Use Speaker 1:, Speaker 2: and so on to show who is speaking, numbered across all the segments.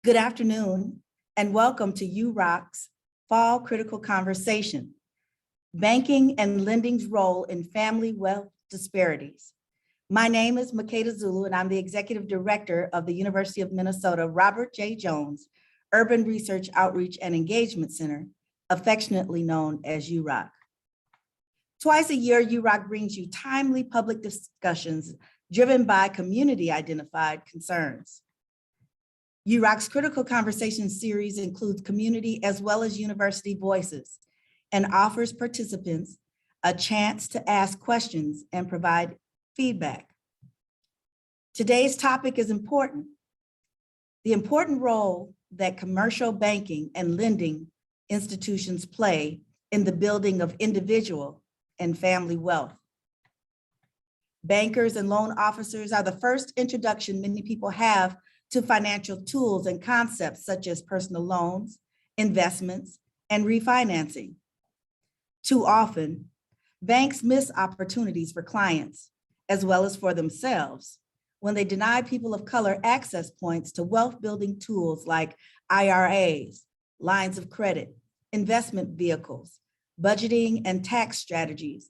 Speaker 1: Good afternoon, and welcome to UROC's Fall Critical Conversation, Banking and Lending's Role in Family Wealth Disparities. My name is Makeda Zulu, and I'm the Executive Director of the University of Minnesota Robert J. Jones Urban Research Outreach and Engagement Center, affectionately known as UROC. Twice a year, UROC brings you timely public discussions driven by community-identified concerns. UROC's Critical Conversation series includes community as well as university voices and offers participants a chance to ask questions and provide feedback. Today's topic is important. The important role that commercial banking and lending institutions play in the building of individual and family wealth. Bankers and loan officers are the first introduction many people have to financial tools and concepts such as personal loans, investments, and refinancing. Too often, banks miss opportunities for clients as well as for themselves when they deny people of color access points to wealth building tools like IRAs, lines of credit, investment vehicles, budgeting and tax strategies,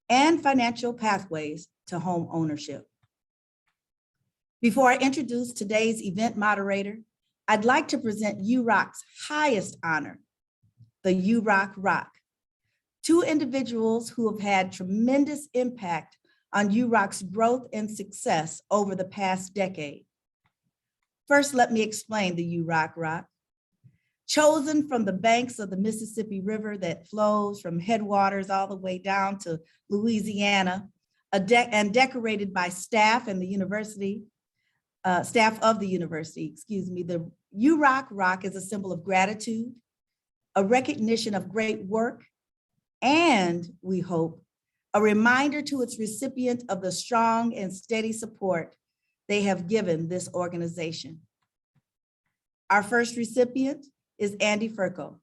Speaker 1: and financial pathways to home ownership. Before I introduce today's event moderator, I'd like to present UROC's highest honor, the UROC Rock, two individuals who have had tremendous impact on UROC's growth and success over the past decade. First, let me explain the UROC Rock. Chosen from the banks of the Mississippi River that flows from headwaters all the way down to Louisiana, and decorated by staff of the university, the UROC Rock is a symbol of gratitude, a recognition of great work, and we hope, a reminder to its recipient of the strong and steady support they have given this organization. Our first recipient is Andy Ferko,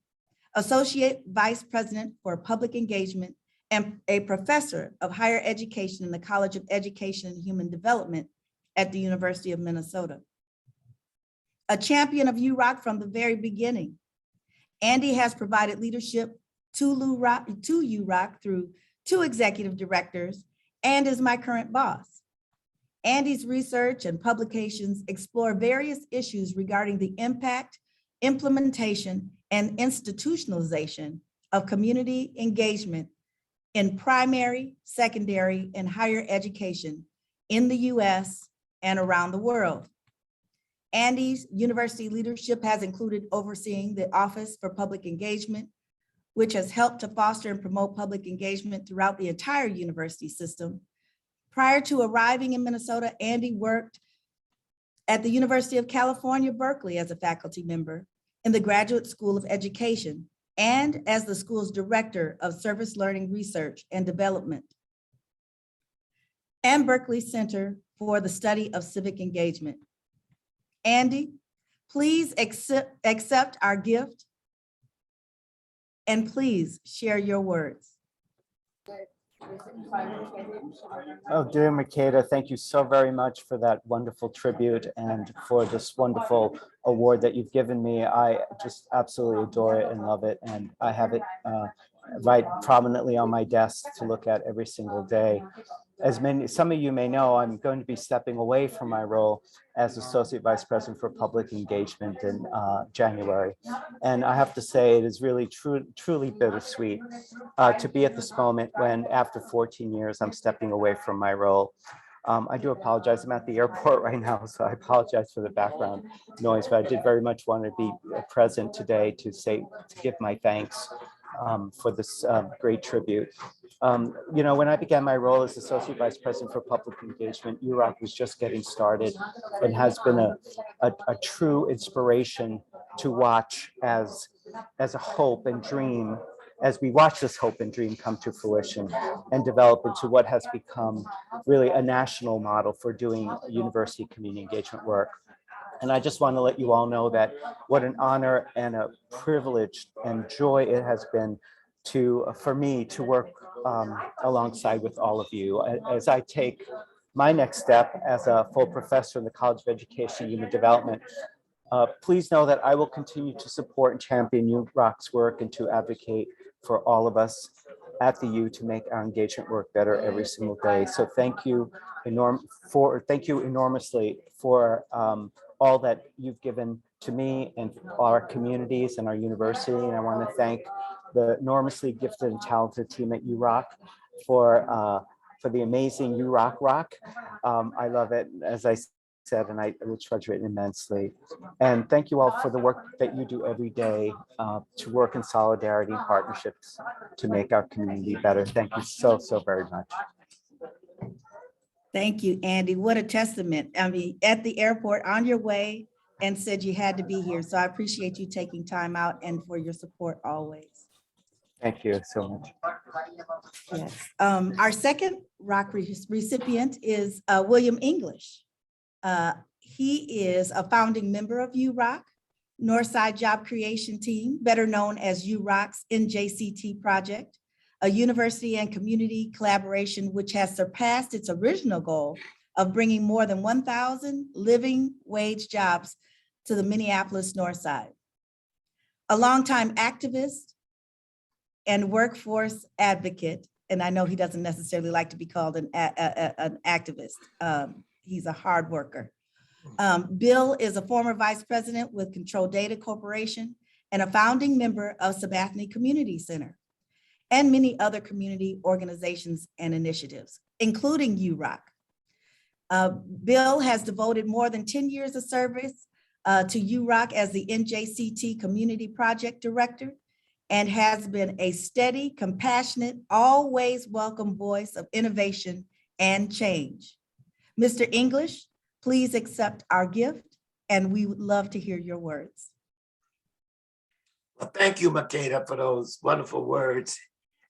Speaker 1: Associate Vice President for Public Engagement and a professor of higher education in the College of Education and Human Development at the University of Minnesota. A champion of UROC from the very beginning, Andy has provided leadership to UROC through two executive directors and is my current boss. Andy's research and publications explore various issues regarding the impact, implementation, and institutionalization of community engagement in primary, secondary, and higher education in the US and around the world. Andy's university leadership has included overseeing the Office for Public Engagement, which has helped to foster and promote public engagement throughout the entire university system. Prior to arriving in Minnesota, Andy worked at the University of California, Berkeley as a faculty member in the Graduate School of Education and as the school's Director of Service Learning Research and Development, and Berkeley Center for the Study of Civic Engagement. Andy, please accept our gift and please share your words.
Speaker 2: Oh, dear Makeda, thank you so very much for that wonderful tribute and for this wonderful award that you've given me. I just absolutely adore it and love it. And I have it right prominently on my desk to look at every single day. As some of you may know, I'm going to be stepping away from my role as Associate Vice President for Public Engagement in January. And I have to say, it is really truly bittersweet to be at this moment when after 14 years, I'm stepping away from my role. I do apologize. I'm at the airport right now, so I apologize for the background noise, but I did very much want to be present today to give my thanks for this great tribute. You know, when I began my role as Associate Vice President for Public Engagement, UROC was just getting started and has been a true inspiration to watch as a hope and dream, as we watch this hope and dream come to fruition and develop into what has become really a national model for doing university community engagement work. And I just want to let you all know that what an honor and a privilege and joy it has been for me to work alongside with all of you as I take my next step as a full professor in the College of Education and Human Development. Please know that I will continue to support and champion UROC's work and to advocate for all of us at the U to make our engagement work better every single day. So thank you enormously for all that you've given to me and our communities and our university. And I want to thank the enormously gifted and talented team at UROC for the amazing UROC Rock. I love it, as I said, and I will treasure it immensely. And thank you all for the work that you do every day to work in solidarity and partnerships to make our community better. Thank you so, so very much.
Speaker 1: Thank you, Andy. What a testament. I mean, at the airport on your way and said you had to be here. So I appreciate you taking time out and for your support always.
Speaker 2: Thank you so much.
Speaker 1: Yes. Our second ROC recipient is William English. He is a founding member of UROC, Northside Job Creation Team, better known as UROC's NJCT project, a university and community collaboration which has surpassed its original goal of bringing more than 1,000 living wage jobs to the Minneapolis North Side. A longtime activist and workforce advocate, and I know he doesn't necessarily like to be called an activist. He's a hard worker. Bill is a former vice president with Control Data Corporation and a founding member of Sabathani Community Center and many other community organizations and initiatives, including UROC. Bill has devoted more than 10 years of service to UROC as the NJCT Community Project Director and has been a steady, compassionate, always welcome voice of innovation and change. Mr. English, please accept our gift, and we would love to hear your words.
Speaker 3: Well, thank you, Makeda, for those wonderful words.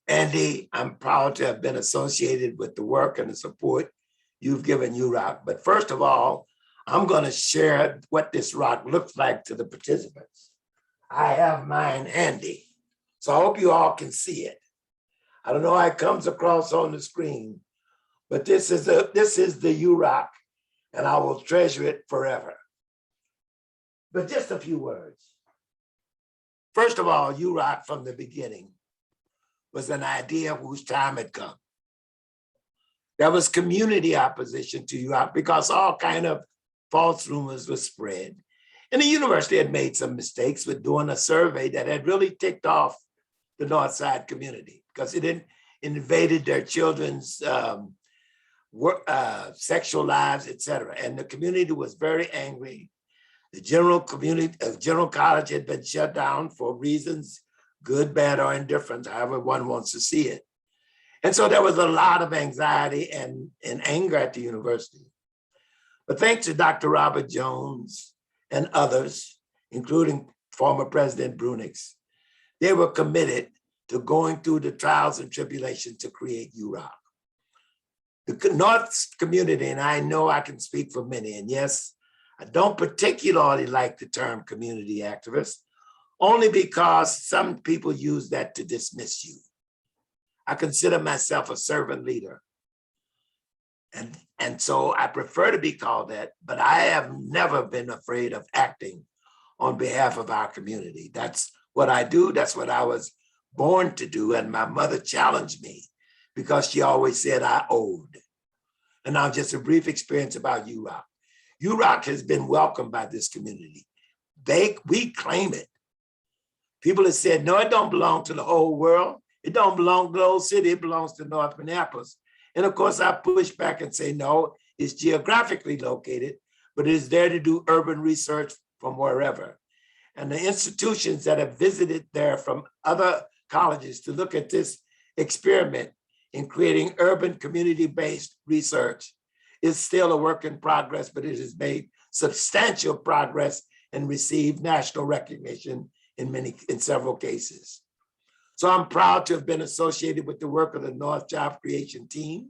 Speaker 3: Andy, I'm proud to have been associated with the work and the support you've given UROC. But first of all, I'm going to share what this rock looks like to the participants. I have mine handy, so I hope you all can see it. I don't know how it comes across on the screen, but this is the UROC, and I will treasure it forever. But just a few words. First of all, UROC from the beginning was an idea whose time had come. There was community opposition to UROC because all kind of false rumors were spread. And the university had made some mistakes with doing a survey that had really ticked off the Northside community because it invaded their children's sexual lives, etc. And the community was very angry. The general college had been shut down for reasons, good, bad, or indifferent, however one wants to see it. And so there was a lot of anxiety and anger at the university. But thanks to Dr. Robert Jones and others, including former President Brunix, they were committed to going through the trials and tribulations to create UROC. The North community, and I know I can speak for many, and yes, I don't particularly like the term community activist, only because some people use that to dismiss you. I consider myself a servant leader. And so I prefer to be called that, but I have never been afraid of acting on behalf of our community. That's what I do. That's what I was born to do. And my mother challenged me because she always said I owed. And now just a brief experience about UROC. UROC has been welcomed by this community. We claim it. People have said, no, it don't belong to the whole world. It don't belong to the old city. It belongs to North Minneapolis. And of course, I push back and say, no, it's geographically located, but it is there to do urban research from wherever. And the institutions that have visited there from other colleges to look at this experiment in creating urban community-based research is still a work in progress, but it has made substantial progress and received national recognition in several cases. So I'm proud to have been associated with the work of the North Job Creation Team.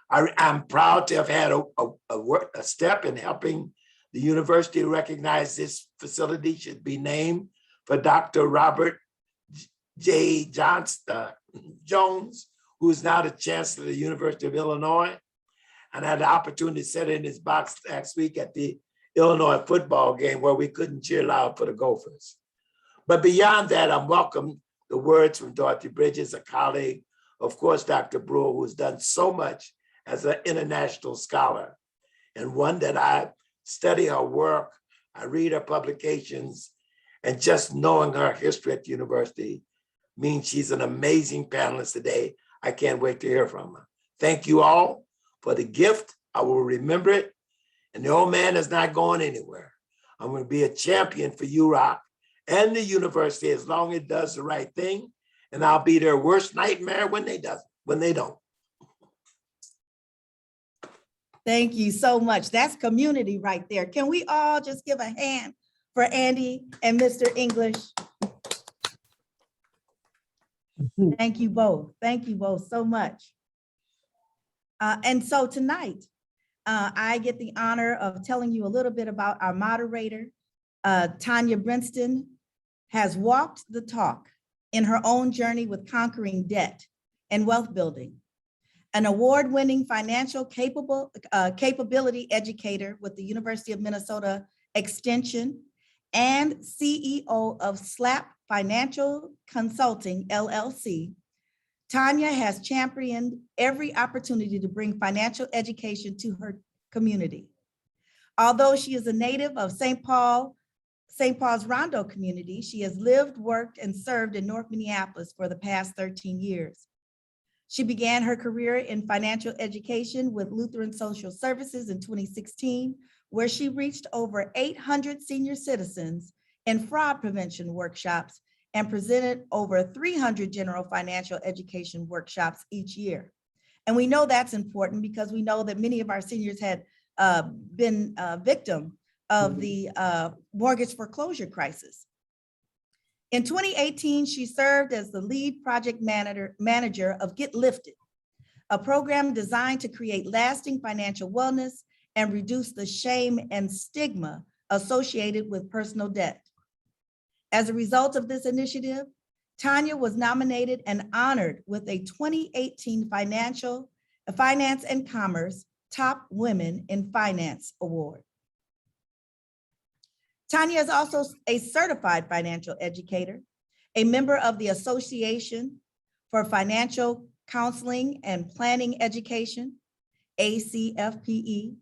Speaker 3: I'm proud to have had a step in helping the university recognize this facility should be named for Dr. Robert J. Jones, who is now the Chancellor of the University of Illinois. And I had the opportunity to sit in his box last week at the Illinois football game where we couldn't cheer loud for the Gophers. But beyond that, I'm welcome the words from Dorothy Bridges, a colleague, of course, Dr. Brewer, who's done so much as an international scholar, and one that I study her work, I read her publications, and just knowing her history at the university means she's an amazing panelist today. I can't wait to hear from her. Thank you all for the gift. I will remember it. And the old man is not going anywhere. I'm going to be a champion for UROC and the university as long as it does the right thing. And I'll be their worst nightmare when they don't.
Speaker 1: Thank you so much. That's community right there. Can we all just give a hand for Andy and Mr. English? Thank you both. Thank you both so much. And so tonight, I get the honor of telling you a little bit about our moderator. Tonia Brinston has walked the talk in her own journey with conquering debt and wealth building. An award-winning financial capability educator with the University of Minnesota Extension and CEO of SLAP Financial Consulting, LLC, Tonia has championed every opportunity to bring financial education to her community. Although she is a native of St. Paul's Rondo community, she has lived, worked, and served in North Minneapolis for the past 13 years. She began her career in financial education with Lutheran Social Services in 2016, where she reached over 800 senior citizens in fraud prevention workshops and presented over 300 general financial education workshops each year. And we know that's important because we know that many of our seniors had been a victim of the mortgage foreclosure crisis. In 2018, she served as the lead project manager of Get Lifted, a program designed to create lasting financial wellness and reduce the shame and stigma associated with personal debt. As a result of this initiative, Tonia was nominated and honored with a 2018 Finance and Commerce Top Women in Finance Award. Tonia is also a certified financial educator, a member of the Association for Financial Counseling and Planning Education, ACFPE,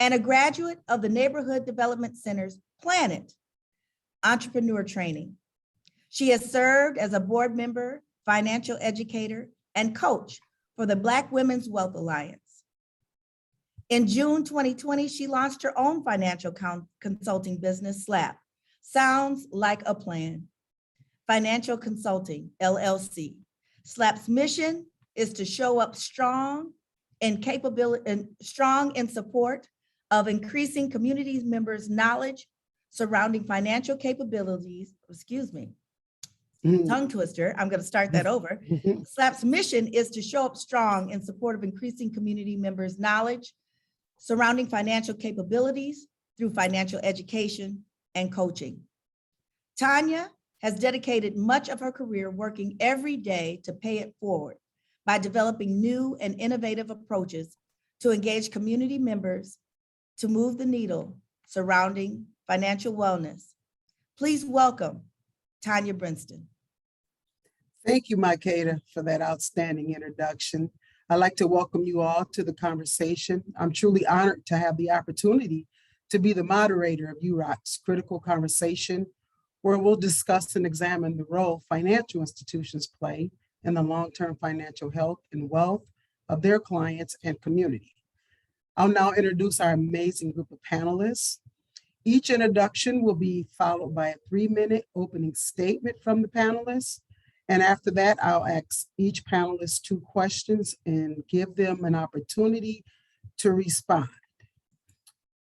Speaker 1: and a graduate of the Neighborhood Development Center's Planet Entrepreneur Training. She has served as a board member, financial educator, and coach for the Black Women's Wealth Alliance. In June 2020, she launched her own financial consulting business, SLAP, Sounds Like a Plan, Financial Consulting, LLC. SLAP's mission is to show up strong in support of increasing community members' knowledge surrounding financial capabilities, tongue twister, I'm going to start that over. SLAP's mission is to show up strong in support of increasing community members' knowledge surrounding financial capabilities through financial education and coaching. Tonia has dedicated much of her career working every day to pay it forward by developing new and innovative approaches to engage community members to move the needle surrounding financial wellness. Please welcome Tonia Brinston.
Speaker 4: Thank you, Makeda, for that outstanding introduction. I'd like to welcome you all to the conversation. I'm truly honored to have the opportunity to be the moderator of UROC's critical conversation, where we'll discuss and examine the role financial institutions play in the long-term financial health and wealth of their clients and community. I'll now introduce our amazing group of panelists. Each introduction will be followed by a 3-minute opening statement from the panelists. And after that, I'll ask each panelist 2 questions and give them an opportunity to respond.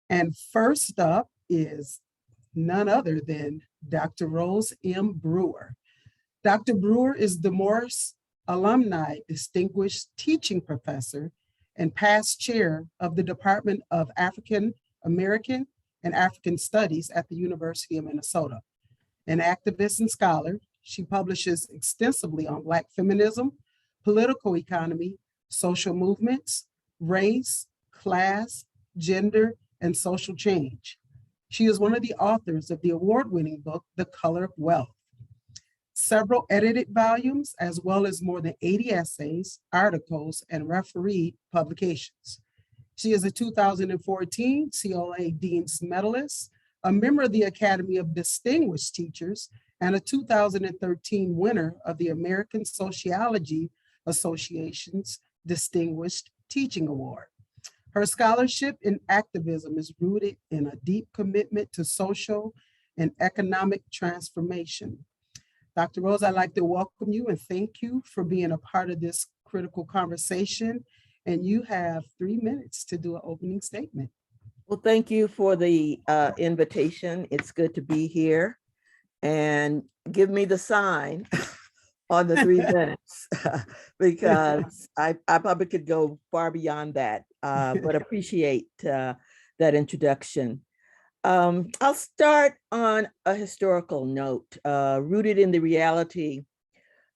Speaker 4: And first up is none other than Dr. Rose M Brewer. Dr. Brewer is the Morris Alumni Distinguished Teaching Professor and past chair of the Department of African American and African Studies at the University of Minnesota. An activist and scholar, she publishes extensively on Black feminism, political economy, social movements, race, class, gender, and social change. She is one of the authors of the award-winning book, The Color of Wealth, several edited volumes, as well as more than 80 essays, articles, and referee publications. She is a 2014 COA Dean's Medalist, a member of the Academy of Distinguished Teachers, and a 2013 winner of the American Sociology Association's Distinguished Teaching Award. Her scholarship and activism is rooted in a deep commitment to social and economic transformation. Dr. Rose, I'd like to welcome you and thank you for being a part of this critical conversation. And you have 3 minutes to do an opening statement.
Speaker 5: Well, thank you for the invitation. It's good to be here. And give me the sign on the 3 minutes because I probably could go far beyond that, but appreciate that introduction. I'll start on a historical note, rooted in the reality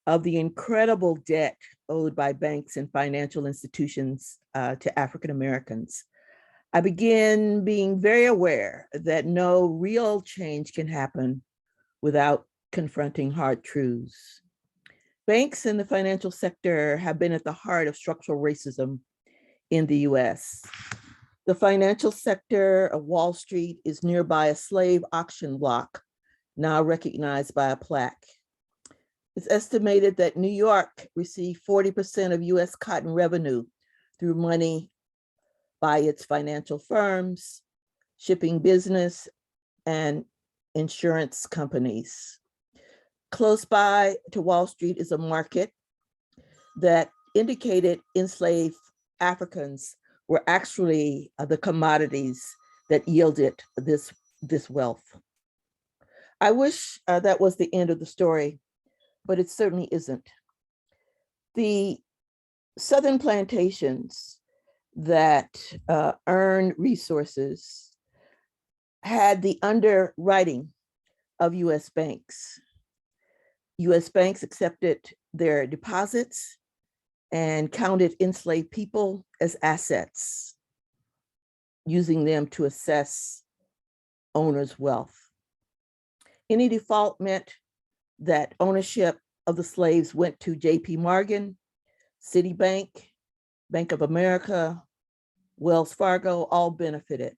Speaker 5: of the incredible debt owed by banks and financial institutions to African Americans. I begin being very aware that no real change can happen without confronting hard truths. Banks in the financial sector have been at the heart of structural racism in the US. The financial sector of Wall Street is nearby a slave auction block, now recognized by a plaque. It's estimated that New York received 40% of US cotton revenue through money by its financial firms, shipping business, and insurance companies. Close by to Wall Street is a market that indicated enslaved Africans were actually the commodities that yielded this wealth. I wish that was the end of the story, but it certainly isn't. The Southern plantations that earned resources had the underwriting of US banks. US banks accepted their deposits and counted enslaved people as assets, using them to assess owners' wealth. Any default meant that ownership of the slaves went to JP Morgan, Citibank, Bank of America, Wells Fargo, all benefited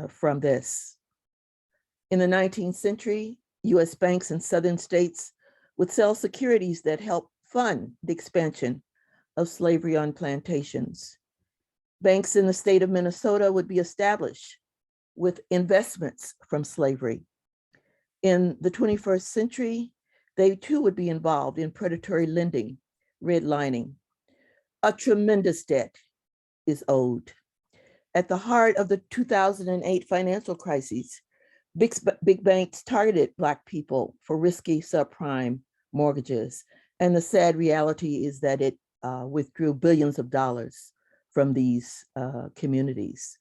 Speaker 5: from this. In the 19th century, US banks in southern states would sell securities that helped fund the expansion of slavery on plantations. Banks in the state of Minnesota would be established with investments from slavery. In the 21st century, they too would be involved in predatory lending, redlining. A tremendous debt is owed. At the heart of the 2008 financial crisis, big banks targeted Black people for risky subprime mortgages. And the sad reality is that it withdrew billions of dollars from these communities.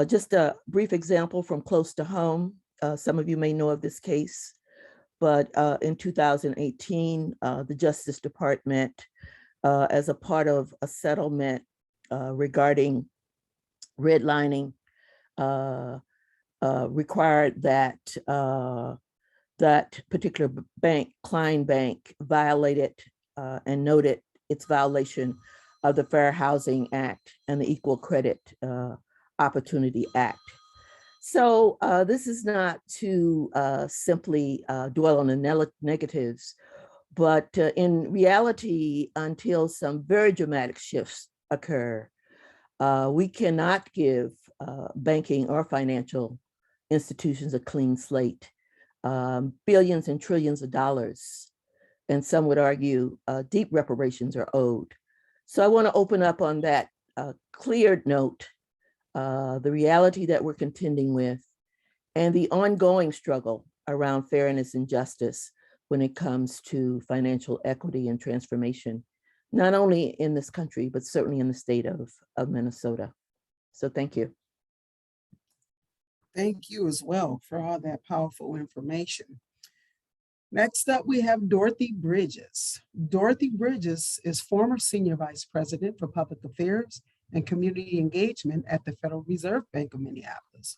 Speaker 5: Just a brief example from close to home. Some of you may know of this case, but in 2018, the Justice Department, as a part of a settlement regarding redlining, required that that particular bank, Klein Bank, violated and noted its violation of the Fair Housing Act and the Equal Credit Opportunity Act. So this is not to simply dwell on the negatives, but in reality, until some very dramatic shifts occur, we cannot give banking or financial institutions a clean slate. Billions and trillions of dollars, and some would argue deep reparations are owed. So I want to open up on that clear note, the reality that we're contending with, and the ongoing struggle around fairness and justice when it comes to financial equity and transformation, not only in this country, but certainly in the state of Minnesota. So thank you.
Speaker 4: Thank you as well for all that powerful information. Next up, we have Dorothy Bridges. Dorothy Bridges is former Senior Vice President for Public Affairs and Community Engagement at the Federal Reserve Bank of Minneapolis.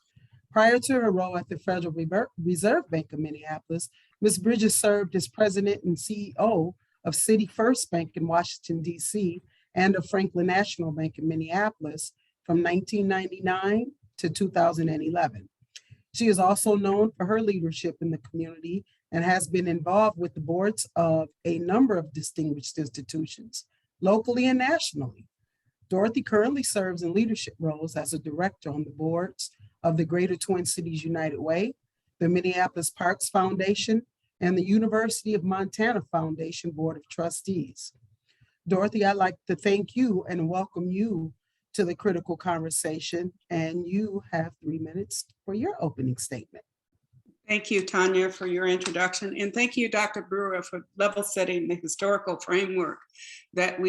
Speaker 4: Prior to her role at the Federal Reserve Bank of Minneapolis, Ms. Bridges served as president and CEO of City First Bank in Washington, D.C., and of Franklin National Bank in Minneapolis from 1999 to 2011. She is also known for her leadership in the community and has been involved with the boards of a number of distinguished institutions, locally and nationally. Dorothy currently serves in leadership roles as a director on the boards of the Greater Twin Cities United Way, the Minneapolis Parks Foundation, and the University of Montana Foundation Board of Trustees. Dorothy, I'd like to thank you and welcome you to the critical conversation, and you have 3 minutes for your opening statement.
Speaker 6: Thank you, Tonia, for your introduction. And thank you, Dr. Brewer, for level setting the historical framework that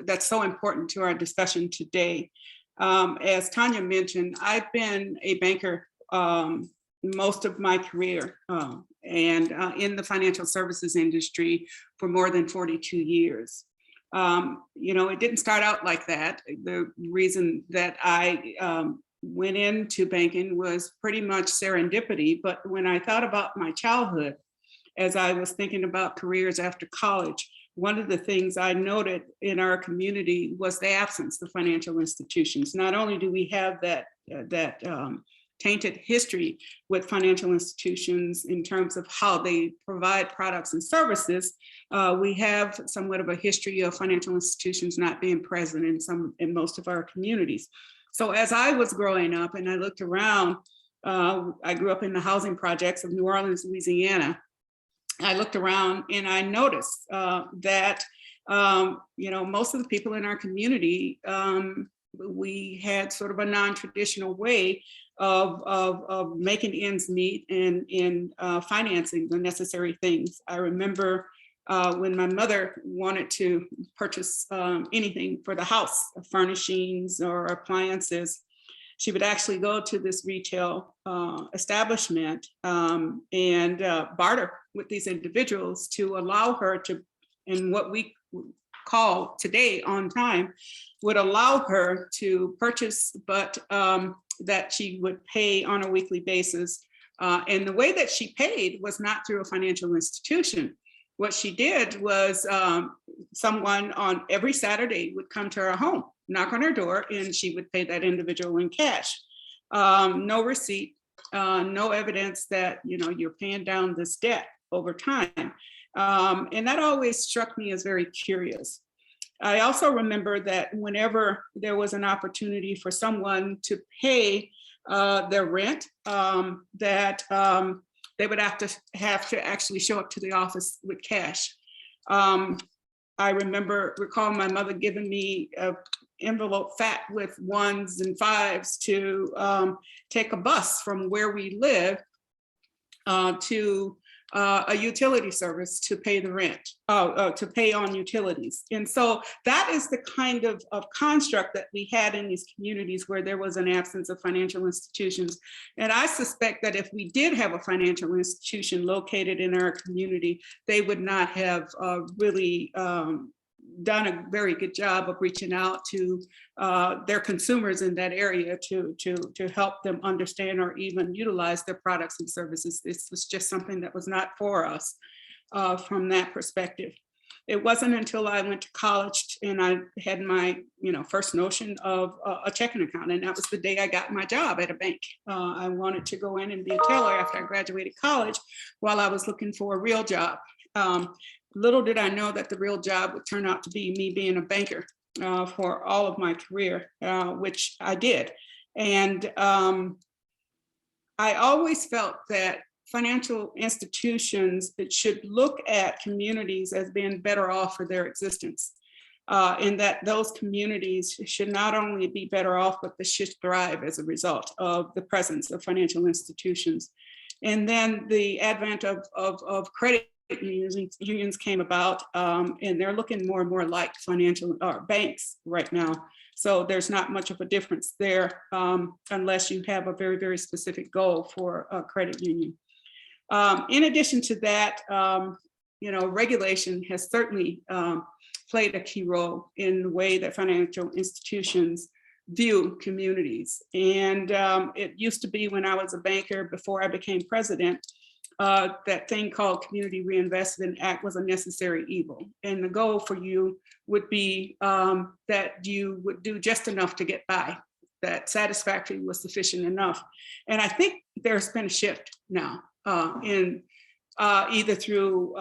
Speaker 6: that's so important to our discussion today. As Tonia mentioned, I've been a banker most of my career and in the financial services industry for more than 42 years. It didn't start out like that. The reason that I went into banking was pretty much serendipity. But when I thought about my childhood, as I was thinking about careers after college, one of the things I noted in our community was the absence of financial institutions. Not only do we have that tainted history with financial institutions in terms of how they provide products and services, we have somewhat of a history of financial institutions not being present in most of our communities. So as I was growing up and I looked around, I grew up in the housing projects of New Orleans, Louisiana. I looked around and I noticed that most of the people in our community, we had sort of a non-traditional way of making ends meet and in financing the necessary things. I remember when my mother wanted to purchase anything for the house, furnishings or appliances, she would actually go to this retail establishment and barter with these individuals to allow her to, in what we call today on time, would allow her to purchase, but that she would pay on a weekly basis. And the way that she paid was not through a financial institution. What she did was someone on every Saturday would come to her home, knock on her door, and she would pay that individual in cash. No receipt, no evidence that you're paying down this debt over time. And that always struck me as very curious. I also remember that whenever there was an opportunity for someone to pay their rent, that they would have to actually show up to the office with cash. I recall my mother giving me an envelope fat with 1s and 5s to take a bus from where we live to a utility service to pay the rent, to pay on utilities. And so that is the kind of construct that we had in these communities where there was an absence of financial institutions. And I suspect that if we did have a financial institution located in our community, they would not have really done a very good job of reaching out to their consumers in that area to help them understand or even utilize their products and services. This was just something that was not for us from that perspective. It wasn't until I went to college and I had my first notion of a checking account, and that was the day I got my job at a bank. I wanted to go in and be a teller after I graduated college while I was looking for a real job. Little did I know that the real job would turn out to be me being a banker for all of my career, which I did. And I always felt that financial institutions should look at communities as being better off for their existence, and that those communities should not only be better off, but they should thrive as a result of the presence of financial institutions. And then the advent of credit unions came about, and they're looking more and more like financial banks right now. So there's not much of a difference there unless you have a very, very specific goal for a credit union. In addition to that, regulation has certainly played a key role in the way that financial institutions view communities. And it used to be when I was a banker before I became president, that thing called Community Reinvestment Act was a necessary evil. And the goal for you would be that you would do just enough to get by, that satisfactory was sufficient enough. And I think there's been a shift now in either through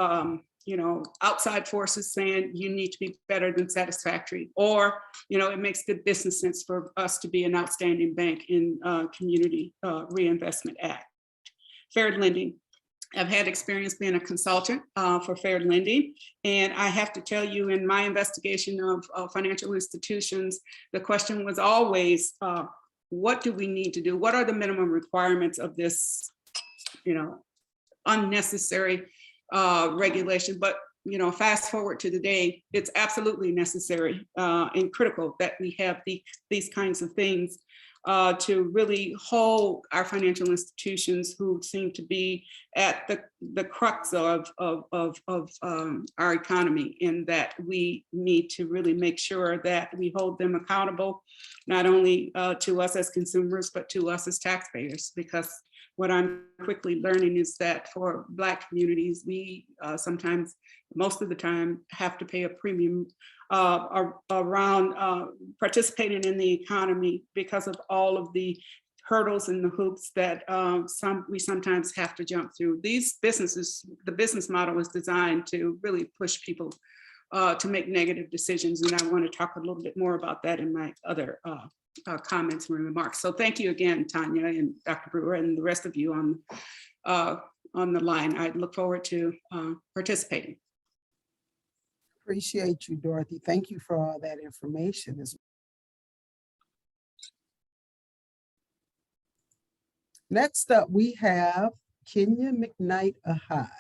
Speaker 6: outside forces saying you need to be better than satisfactory, or it makes good business sense for us to be an outstanding bank in Community Reinvestment Act. Fair lending. I've had experience being a consultant for fair lending. And I have to tell you, in my investigation of financial institutions, the question was always, what do we need to do? What are the minimum requirements of this, unnecessary regulation? But, fast forward to today, it's absolutely necessary and critical that we have these kinds of things to really hold our financial institutions, who seem to be at the crux of our economy, in that we need to really make sure that we hold them accountable, not only to us as consumers, but to us as taxpayers. Because what I'm quickly learning is that for Black communities, we sometimes, most of the time, have to pay a premium around participating in the economy because of all of the hurdles and the hoops that we sometimes have to jump through. These businesses, the business model is designed to really push people to make negative decisions. And I want to talk a little bit more about that in my other comments and remarks. So thank you again, Tonia and Dr. Brewer, and the rest of you on the line. I look forward to participating.
Speaker 4: Appreciate you, Dorothy. Thank you for all that information. Next up, we have Kenya McKnight Ahad.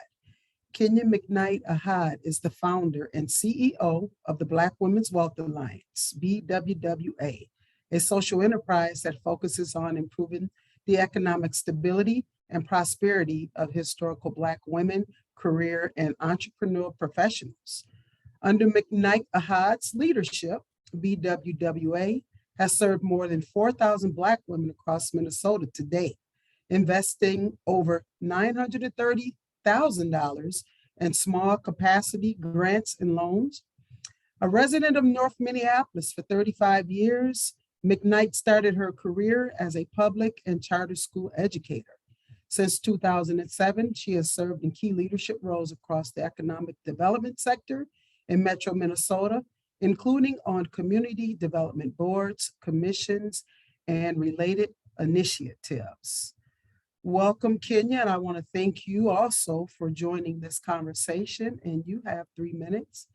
Speaker 4: Kenya McKnight Ahad is the founder and CEO of the Black Women's Wealth Alliance, BWWA, a social enterprise that focuses on improving the economic stability and prosperity of historical Black women, career, and entrepreneurial professionals. Under McKnight Ahad's leadership, BWWA has served more than 4,000 Black women across Minnesota to date, investing over $930,000 in small capacity grants and loans. A resident of North Minneapolis for 35 years, McKnight started her career as a public and charter school educator. Since 2007, she has served in key leadership roles across the economic development sector in Metro Minnesota, including on community development boards, commissions, and related initiatives. Welcome, Kenya, and I want to thank you also for joining this conversation, and you have 3 minutes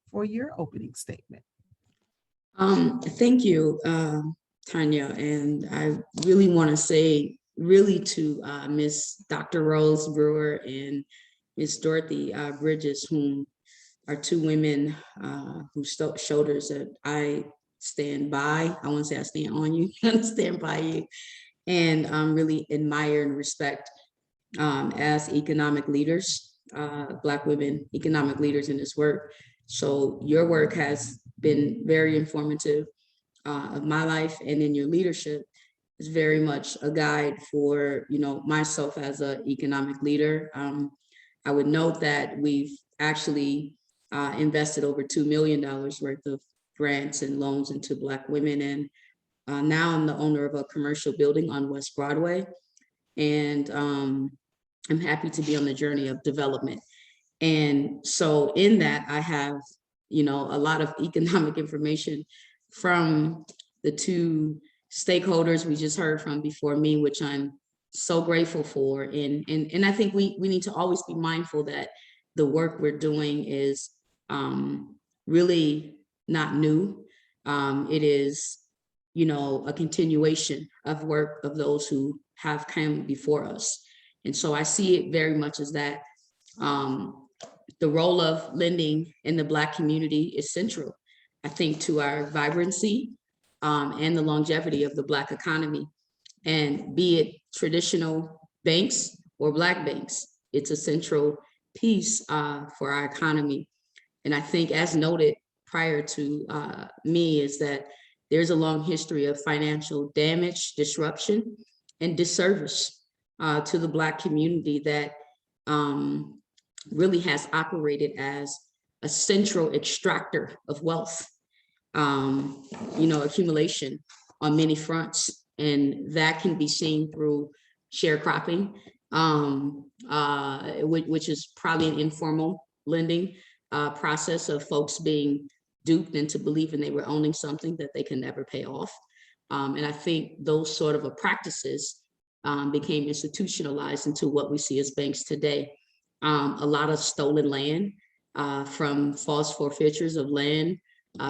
Speaker 4: for your opening statement.
Speaker 7: Thank you, Tonia, and I really want to say to Miss Dr. Rose Brewer and Miss Dorothy Bridges, whom are two women whose shoulders that I stand by. I want to say I stand on you, I stand by you, and really admire and respect as economic leaders, Black women economic leaders in this work. So your work has been very informative of my life, and in your leadership is very much a guide for myself as an economic leader. I would note that we've actually invested over $2 million worth of grants and loans into Black women. And now I'm the owner of a commercial building on West Broadway. And I'm happy to be on the journey of development. And so in that, I have, a lot of economic information from the two stakeholders we just heard from before me, which I'm so grateful for. And I think we need to always be mindful that the work we're doing is really not new. It is, a continuation of work of those who have come before us. And so I see it very much as that. The role of lending in the Black community is central, I think, to our vibrancy and the longevity of the Black economy. And be it traditional banks or Black banks, it's a central piece for our economy. And I think, as noted prior to me, is that there's a long history of financial damage, disruption, and disservice to the Black community that really has operated as a central extractor of wealth, accumulation on many fronts. And that can be seen through sharecropping, which is probably an informal lending process of folks being duped into believing they were owning something that they can never pay off. And I think those sort of practices became institutionalized into what we see as banks today. A lot of stolen land from false forfeitures of land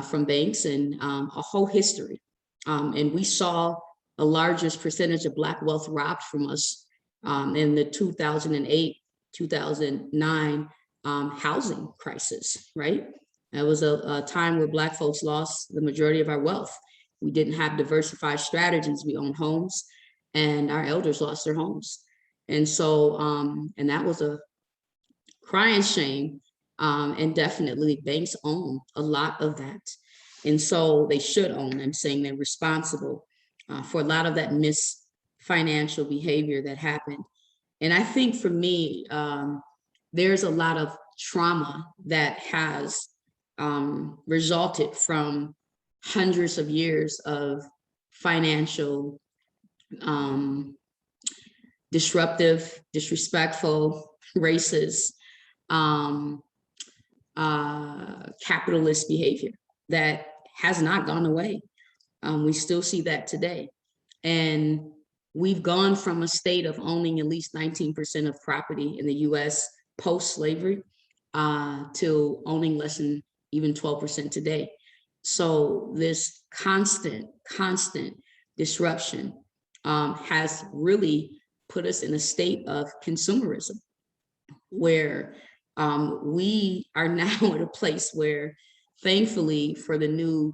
Speaker 7: from banks, and a whole history. And we saw the largest percentage of Black wealth robbed from us in the 2008, 2009 housing crisis, right? It was a time where Black folks lost the majority of our wealth. We didn't have diversified strategies. We owned homes, and our elders lost their homes. And so, and that was a crying shame. And definitely banks own a lot of that. And so they should own them, saying they're responsible for a lot of that financial behavior that happened. And I think for me, there's a lot of trauma that has resulted from hundreds of years of financial disruptive, disrespectful, racist, capitalist behavior that has not gone away. We still see that today. And we've gone from a state of owning at least 19% of property in the US post-slavery to owning less than even 12% today. So this constant disruption has really put us in a state of consumerism, where we are now at a place where, thankfully, for the new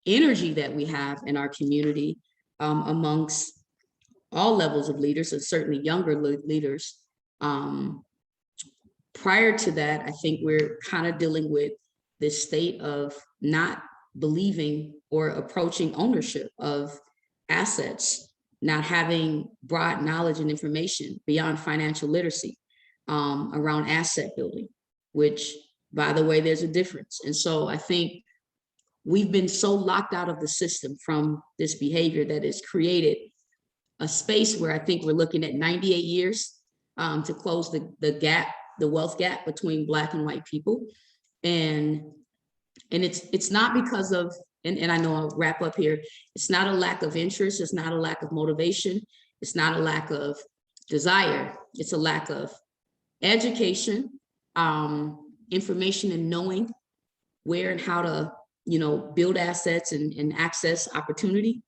Speaker 7: energy that we have in our community, amongst all levels of leaders, and certainly younger leaders, prior to that, I think we're kind of dealing with this state of not believing or approaching ownership of assets, not having broad knowledge and information beyond financial literacy around asset building, which, by the way, there's a difference. And so I think we've been so locked out of the system from this behavior that has created a space where I think we're looking at 98 years to close the gap, the wealth gap between Black and white people. And it's not because of, and I know I'll wrap up here, it's not a lack of interest, it's not a lack of motivation, it's not a lack of desire, it's a lack of education, information, and knowing where and how to, build assets and access opportunity,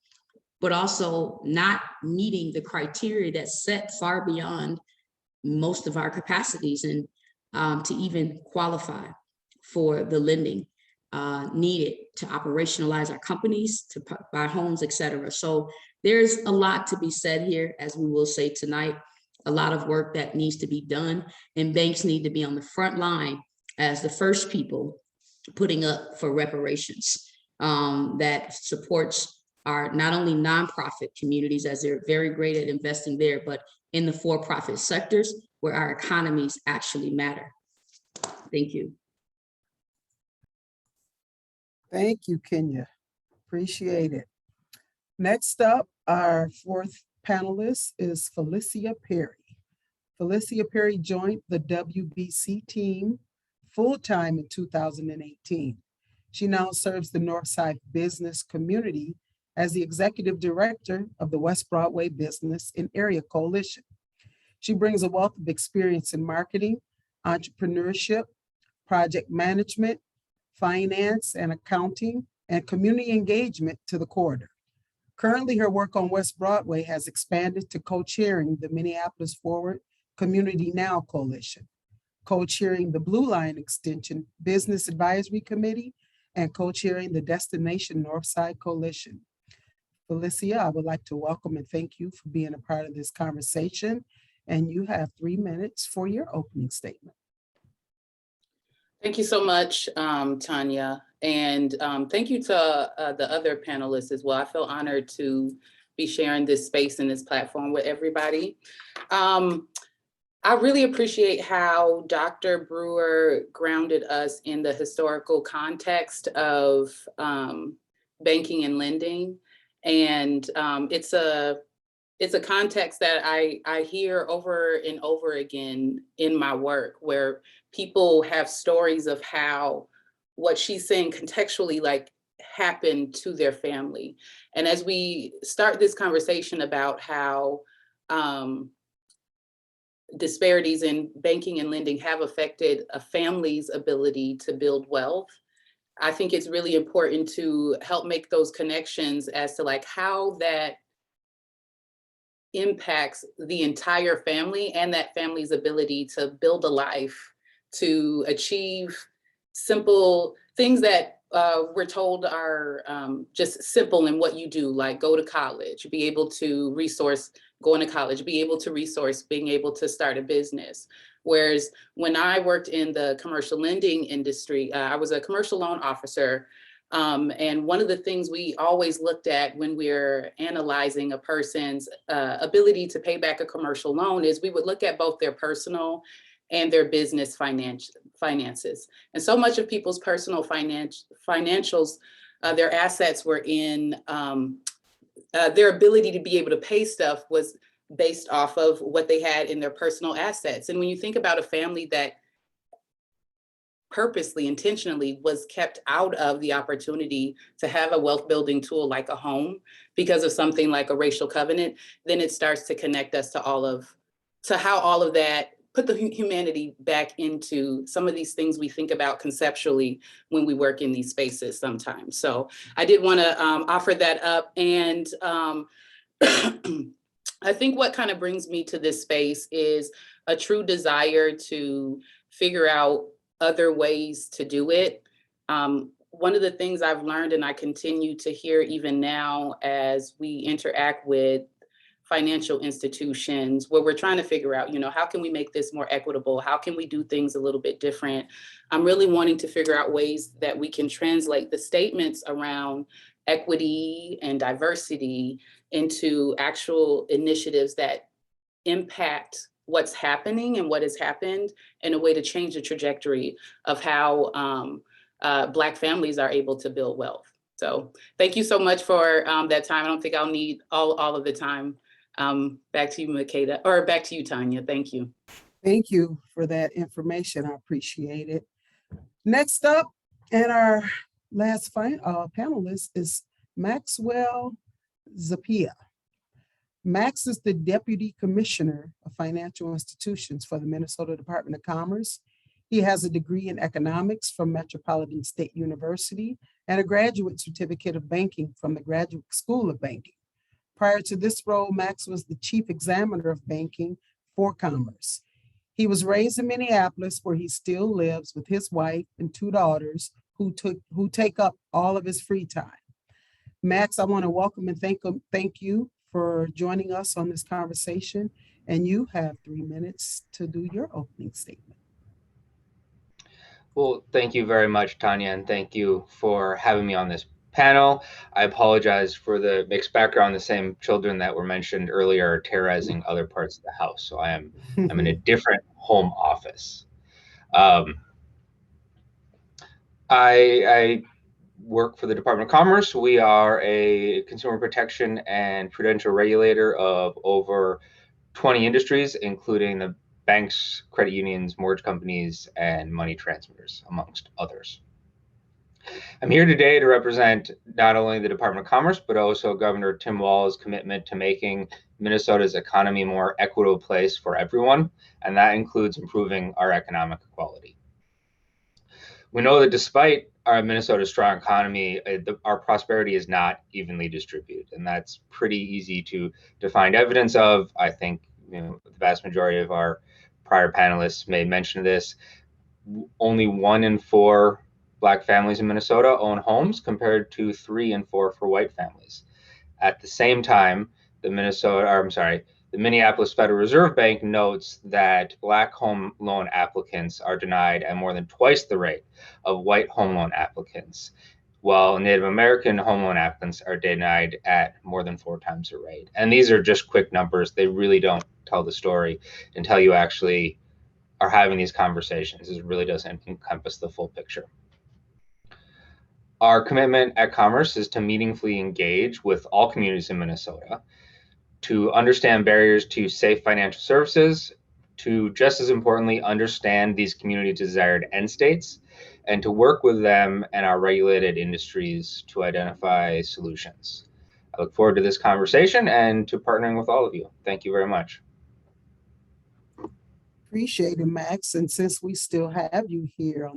Speaker 7: but also not meeting the criteria that's set far beyond most of our capacities and to even qualify for the lending needed to operationalize our companies, to buy homes, et cetera. So there's a lot to be said here, as we will say tonight, a lot of work that needs to be done, and banks need to be on the front line as the first people putting up for reparations that supports our not only nonprofit communities, as they're very great at investing there, but in the for-profit sectors where our economies actually matter. Thank you.
Speaker 4: Thank you, Kenya. Appreciate it. Next up, our fourth panelist is Felicia Perry. Felicia Perry joined the WBC team full-time in 2018. She now serves the Northside business community as the executive director of the West Broadway Business and Area Coalition. She brings a wealth of experience in marketing, entrepreneurship, project management, finance and accounting, and community engagement to the corridor. Currently, her work on West Broadway has expanded to co-chairing the Minneapolis Forward Community Now Coalition, co-chairing the Blue Line Extension Business Advisory Committee, and co-chairing the Destination Northside Coalition. Felicia, I would like to welcome and thank you for being a part of this conversation. And you have 3 minutes for your opening statement.
Speaker 8: Thank you so much, Tanya. And thank you to the other panelists as well. I feel honored to be sharing this space and this platform with everybody. I really appreciate how Dr. Brewer grounded us in the historical context of banking and lending. And it's a context that I hear over and over again in my work, where people have stories of how what she's saying contextually like happened to their family. And as we start this conversation about how disparities in banking and lending have affected a family's ability to build wealth, I think it's really important to help make those connections as to like how that impacts the entire family and that family's ability to build a life, to achieve simple things that we're told are just simple in what you do, like go to college, be able to resource going to college, be able to resource being able to start a business. Whereas when I worked in the commercial lending industry, I was a commercial loan officer. And one of the things we always looked at when we're analyzing a person's ability to pay back a commercial loan is we would look at both their personal and their business finances. And so much of people's personal financials, their assets were in, their ability to be able to pay stuff was based off of what they had in their personal assets. And when you think about a family that purposely, intentionally was kept out of the opportunity to have a wealth building tool like a home because of something like a racial covenant, then it starts to connect us to how all of that put the humanity back into some of these things we think about conceptually when we work in these spaces sometimes. So I did want to offer that up. And I think what kind of brings me to this space is a true desire to figure out other ways to do it. One of the things I've learned, and I continue to hear even now as we interact with financial institutions, where we're trying to figure out, how can we make this more equitable? How can we do things a little bit different? I'm really wanting to figure out ways that we can translate the statements around equity and diversity into actual initiatives that impact what's happening and what has happened in a way to change the trajectory of how Black families are able to build wealth. So thank you so much for that time. I don't think I'll need all of the time. Back to you, Makeda, or back to you, Tanya. Thank you.
Speaker 4: Thank you for that information. I appreciate it. Next up, and our last panelist is Maxwell Zappia. Max is the Deputy Commissioner of Financial Institutions for the Minnesota Department of Commerce. He has a degree in economics from Metropolitan State University and a graduate certificate of banking from the Graduate School of Banking. Prior to this role, Max was the Chief Examiner of Banking for Commerce. He was raised in Minneapolis, where he still lives with his wife and 2 daughters who take up all of his free time. Max, I want to welcome and thank you for joining us on this conversation, and you have 3 minutes to do your opening statement.
Speaker 9: Well, thank you very much, Tanya, and thank you for having me on this panel. I apologize for the mixed background. The same children that were mentioned earlier are terrorizing other parts of the house, so I'm in a different home office. I work for the Department of Commerce. We are a consumer protection and prudential regulator of over 20 industries, including the banks, credit unions, mortgage companies, and money transmitters, amongst others. I'm here today to represent not only the Department of Commerce, but also Governor Tim Walz's commitment to making Minnesota's economy a more equitable place for everyone, and that includes improving our economic equality. We know that despite our Minnesota's strong economy, our prosperity is not evenly distributed, and that's pretty easy to find evidence of. I think the vast majority of our prior panelists made mention of this. Only 1 in 4 Black families in Minnesota own homes, compared to 3 in 4 for white families. At the same time, The Minneapolis Federal Reserve Bank notes that Black home loan applicants are denied at more than twice the rate of white home loan applicants, while Native American home loan applicants are denied at more than 4 times the rate. And these are just quick numbers. They really don't tell the story until you actually are having these conversations. It really doesn't encompass the full picture. Our commitment at Commerce is to meaningfully engage with all communities in Minnesota, to understand barriers to safe financial services, to just as importantly, understand these community desired end states, and to work with them and our regulated industries to identify solutions. I look forward to this conversation and to partnering with all of you. Thank you very much.
Speaker 4: Appreciate it, Max. And since we still have you here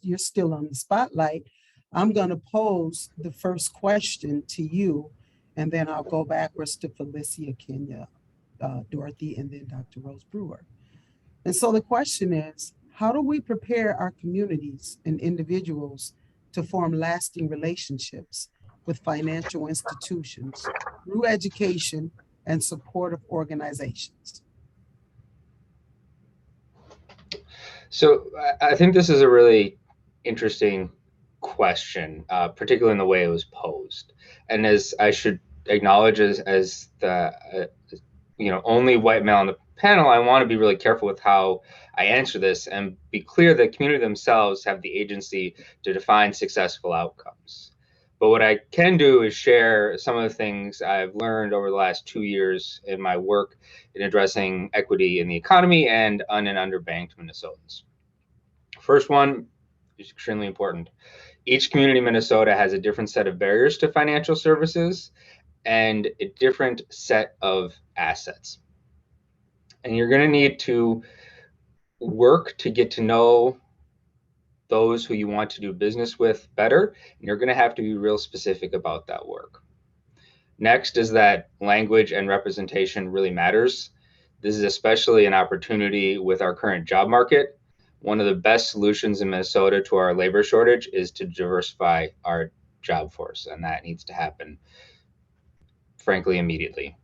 Speaker 4: you're still on the spotlight, I'm going to pose the first question to you, and then I'll go backwards to Felicia, Kenya, Dorothy, and then Dr. Rose Brewer. And so the question is, how do we prepare our communities and individuals to form lasting relationships with financial institutions through education and supportive organizations?
Speaker 9: So I think this is a really interesting question, particularly in the way it was posed. And as I should acknowledge as the only white male on the panel, I want to be really careful with how I answer this and be clear that community themselves have the agency to define successful outcomes. But what I can do is share some of the things I've learned over the last 2 years in my work in addressing equity in the economy and un- and underbanked Minnesotans. First one is extremely important. Each community in Minnesota has a different set of barriers to financial services and a different set of assets. And you're going to need to work to get to know those who you want to do business with better. And you're going to have to be real specific about that work. Next is that language and representation really matters. This is especially an opportunity with our current job market. One of the best solutions in Minnesota to our labor shortage is to diversify our job force, and that needs to happen, frankly, immediately.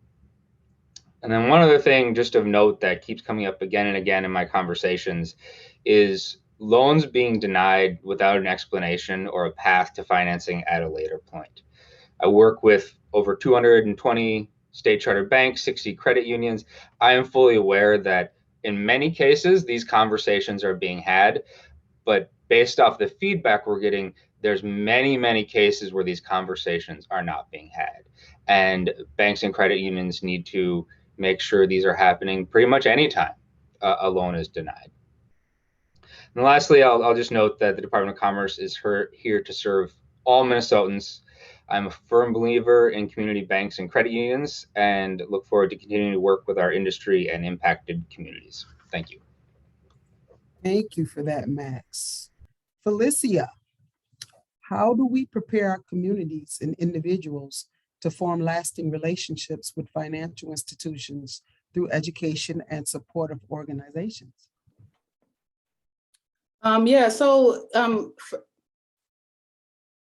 Speaker 9: And then one other thing just of note that keeps coming up again and again in my conversations is loans being denied without an explanation or a path to financing at a later point. I work with over 220 state chartered banks, 60 credit unions. I am fully aware that in many cases, these conversations are being had, but based off the feedback we're getting, there's many, many cases where these conversations are not being had. And banks and credit unions need to make sure these are happening pretty much anytime a loan is denied. And lastly, I'll just note that the Department of Commerce is here to serve all Minnesotans. I'm a firm believer in community banks and credit unions and look forward to continuing to work with our industry and impacted communities. Thank you.
Speaker 4: Thank you for that, Max. Felicia, how do we prepare our communities and individuals to form lasting relationships with financial institutions through education and supportive organizations?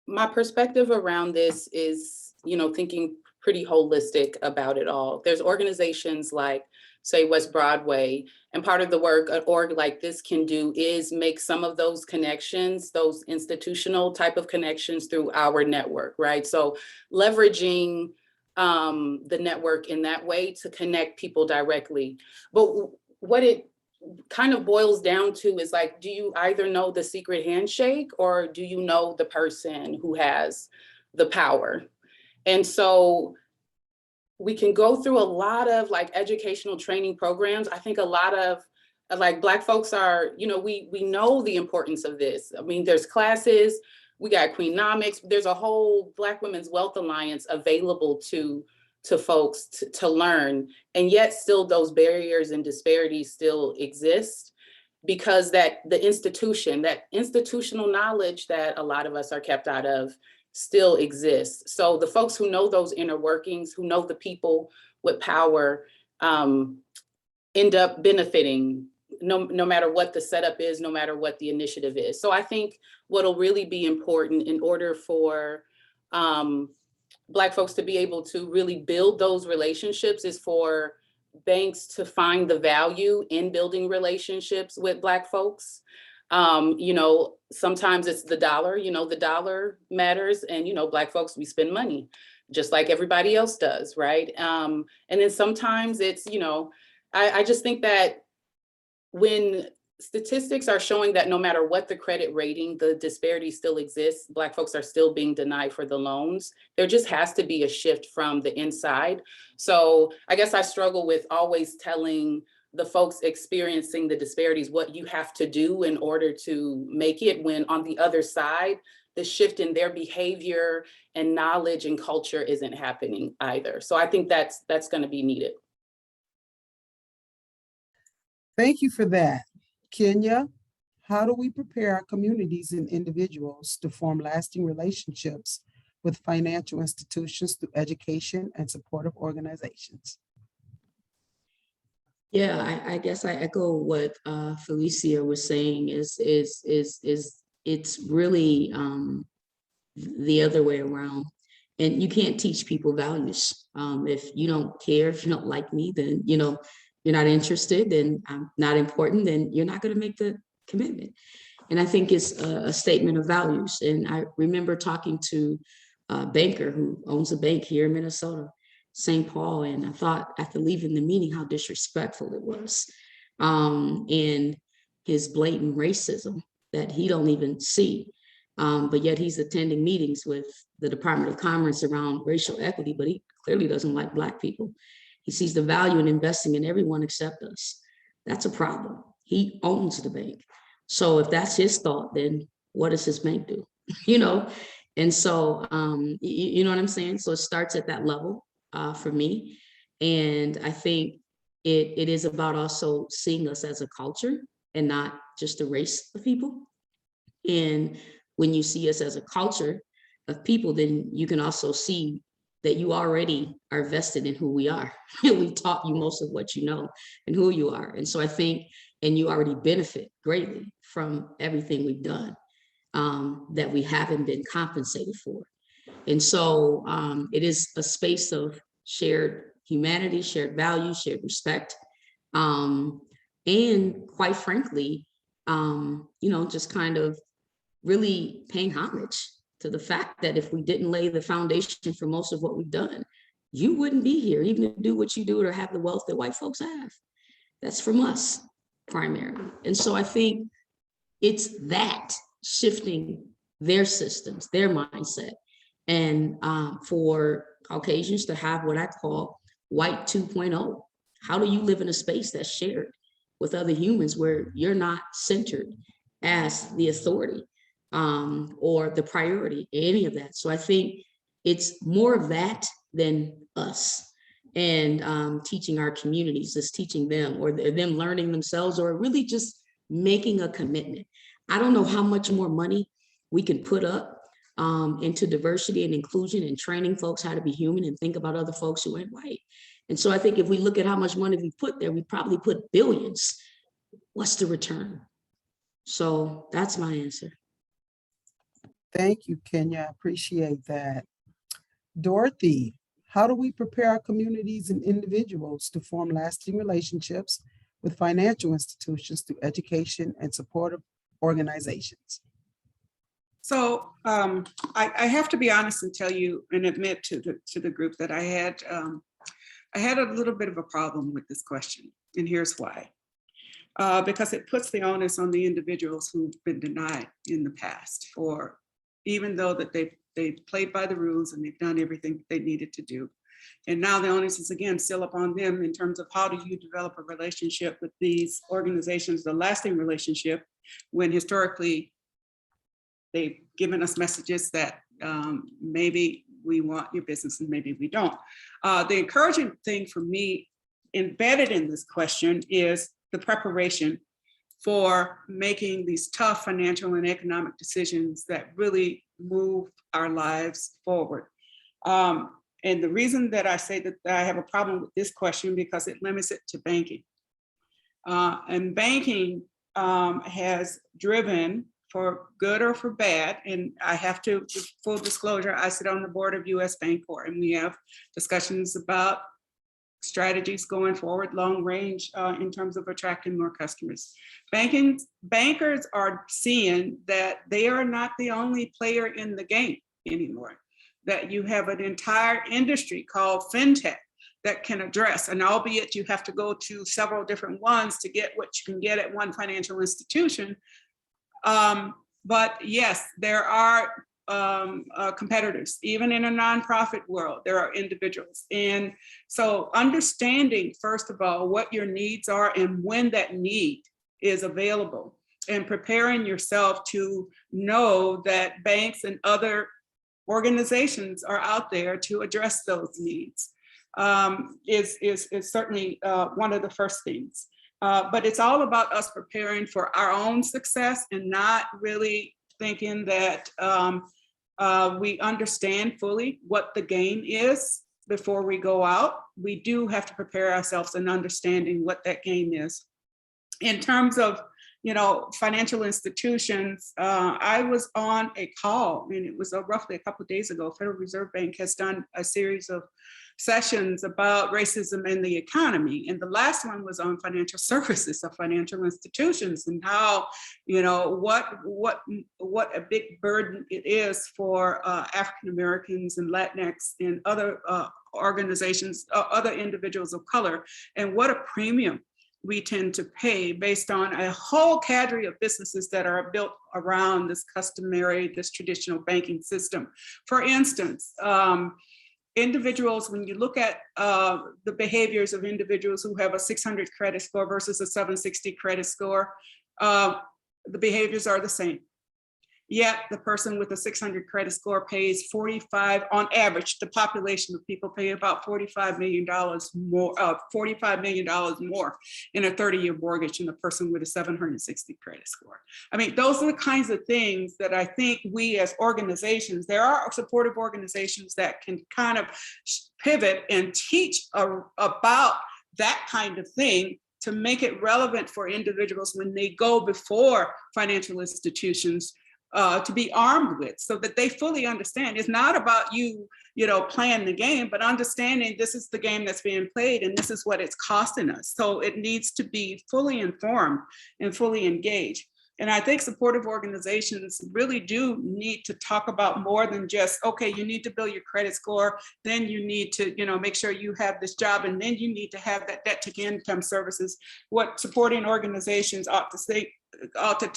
Speaker 8: My perspective around this is, thinking pretty holistic about it all. There's organizations like, say, West Broadway, and part of the work an org like this can do is make some of those connections, those institutional type of connections through our network, right? So leveraging the network in that way to connect people directly. But what it kind of boils down to is like, do you either know the secret handshake or do you know the person who has the power? And so we can go through a lot of like educational training programs. I think a lot of like Black folks are, we know the importance of this. I mean, there's classes, we got Queennomics, there's a whole Black Women's Wealth Alliance available to folks to learn, and yet still those barriers and disparities still exist because that institutional knowledge that a lot of us are kept out of still exists. So the folks who know those inner workings, who know the people with power, end up benefiting no matter what the setup is, no matter what the initiative is. So I think what'll really be important in order for Black folks to be able to really build those relationships is for banks to find the value in building relationships with Black folks. You know, sometimes it's the dollar, you know, the dollar matters, and, you know, Black folks, we spend money just like everybody else does, right? And then sometimes it's, you know, I just think that when statistics are showing that no matter what the credit rating, the disparity still exists, Black folks are still being denied for the loans. There just has to be a shift from the inside. So I guess I struggle with always telling the folks experiencing the disparities what you have to do in order to make it, when on the other side, the shift in their behavior and knowledge and culture isn't happening either. So I think that's going to be needed.
Speaker 4: Thank you for that. Kenya, how do we prepare our communities and individuals to form lasting relationships with financial institutions through education and supportive organizations?
Speaker 7: Yeah, I guess I echo what Felicia was saying. Is it's really the other way around. And you can't teach people values. If you don't care, if you don't like me, then, you know, you're not interested, then I'm not important, then you're not going to make the commitment. And I think it's a statement of values. And I remember talking to a banker who owns a bank here in Minnesota, St. Paul, and I thought after leaving the meeting how disrespectful it was, and his blatant racism that he don't even see, but yet he's attending meetings with the Department of Commerce around racial equity, but he clearly doesn't like Black people. He sees the value in investing in everyone except us. That's a problem. He owns the bank. So if that's his thought, then what does his bank do? You know? And so, you know what I'm saying? So it starts at that level for me. And I think it is about also seeing us as a culture and not just a race of people. And when you see us as a culture of people, then you can also see that you already are vested in who we are. We taught you most of what you know and who you are. And so I think, and you already benefit greatly from everything we've done that we haven't been compensated for. And so it is a space of shared humanity, shared values, shared respect. And quite frankly, you know, just kind of really paying homage to the fact that if we didn't lay the foundation for most of what we've done, you wouldn't be here even to do what you do or have the wealth that white folks have. That's from us primarily. And so I think it's that shifting their systems, their mindset, and for Caucasians to have what I call white 2.0. How do you live in a space that's shared with other humans where you're not centered as the authority or the priority, any of that? So I think it's more of that than us. And teaching our communities is teaching them, or them learning themselves, or really just making a commitment. I don't know how much more money we can put up into diversity and inclusion and training folks how to be human and think about other folks who ain't white. And so I think if we look at how much money we put there, we probably put billions. What's the return? So that's my answer.
Speaker 4: Thank you, Kenya. I appreciate that. Dorothy, how do we prepare our communities and individuals to form lasting relationships with financial institutions through education and supportive organizations?
Speaker 6: So I have to be honest and tell you and admit to the group that I had a little bit of a problem with this question, and here's why. Because it puts the onus on the individuals who've been denied in the past, or even though that they've played by the rules and they've done everything they needed to do. And now the onus is again still upon them in terms of how do you develop a relationship with these organizations, the lasting relationship, when historically they've given us messages that maybe we want your business and maybe we don't. The encouraging thing for me embedded in this question is the preparation for making these tough financial and economic decisions that really move our lives forward. And the reason that I say that I have a problem with this question, because it limits it to banking. And banking has driven for good or for bad. And I have to, full disclosure, I sit on the board of US Bancorp, and we have discussions about strategies going forward, long range, in terms of attracting more customers. Bankers are seeing that they are not the only player in the game anymore, that you have an entire industry called fintech that can address, and albeit you have to go to several different ones to get what you can get at one financial institution. But yes, there are competitors, even in a nonprofit world, there are individuals. And so understanding, first of all, what your needs are and when that need is available, and preparing yourself to know that banks and other organizations are out there to address those needs, is certainly one of the first things. But it's all about us preparing for our own success and not really thinking that we understand fully what the game is before we go out. We do have to prepare ourselves in understanding what that game is. In terms of, financial institutions, I was on a call, and it was roughly a couple of days ago. Federal Reserve Bank has done a series of sessions about racism in the economy. And the last one was on financial services of financial institutions, and how, what a big burden it is for African Americans and Latinx and other organizations, other individuals of color, and what a premium we tend to pay based on a whole cadre of businesses that are built around this traditional banking system. For instance, individuals, when you look at the behaviors of individuals who have a 600 credit score versus a 760 credit score, the behaviors are the same. Yet the person with a 600 credit score pays 45, on average, the population of people pay about $45 million more, $45 million more in a 30-year mortgage than the person with a 760 credit score. I mean, those are the kinds of things that I think we as organizations, there are supportive organizations that can kind of pivot and teach about that kind of thing to make it relevant for individuals when they go before financial institutions, to be armed with, so that they fully understand. It's not about you playing the game, but understanding this is the game that's being played and this is what it's costing us. So it needs to be fully informed and fully engaged. And I think supportive organizations really do need to talk about more than just, okay, you need to build your credit score, then you need to, make sure you have this job, and then you need to have that debt to income services. What supporting organizations ought to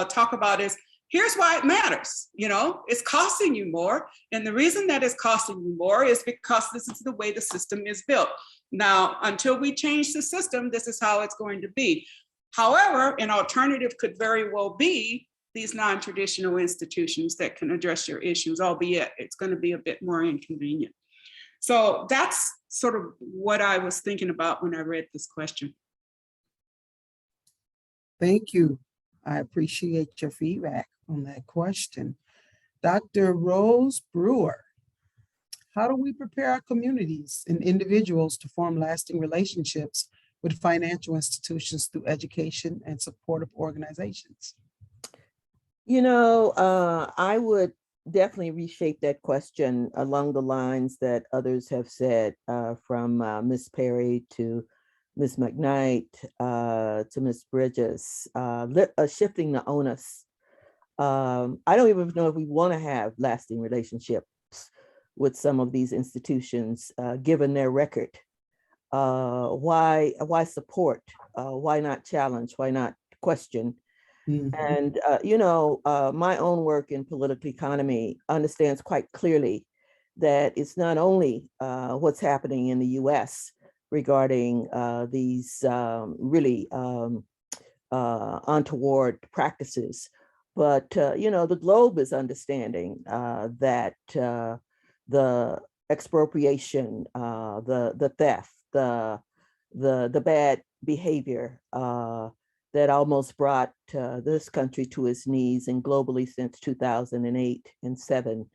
Speaker 6: talk about is, here's why it matters. It's costing you more. And the reason that it's costing you more is because this is the way the system is built. Now, until we change the system, this is how it's going to be. However, an alternative could very well be these non-traditional institutions that can address your issues, albeit it's going to be a bit more inconvenient. So that's sort of what I was thinking about when I read this question.
Speaker 4: Thank you. I appreciate your feedback on that question. Dr. Rose Brewer, how do we prepare our communities and individuals to form lasting relationships with financial institutions through education and supportive organizations?
Speaker 5: I would definitely reshape that question along the lines that others have said, from Ms. Perry to Ms. McKnight to Ms. Bridges, shifting the onus. I don't even know if we want to have lasting relationships with some of these institutions, given their record. Why support? Why not challenge? Why not question? Mm-hmm. And, my own work in political economy understands quite clearly that it's not only what's happening in the US regarding these really untoward practices, but the globe is understanding that the expropriation, the theft, the bad behavior that almost brought this country to its knees, and globally since 2008 and 7.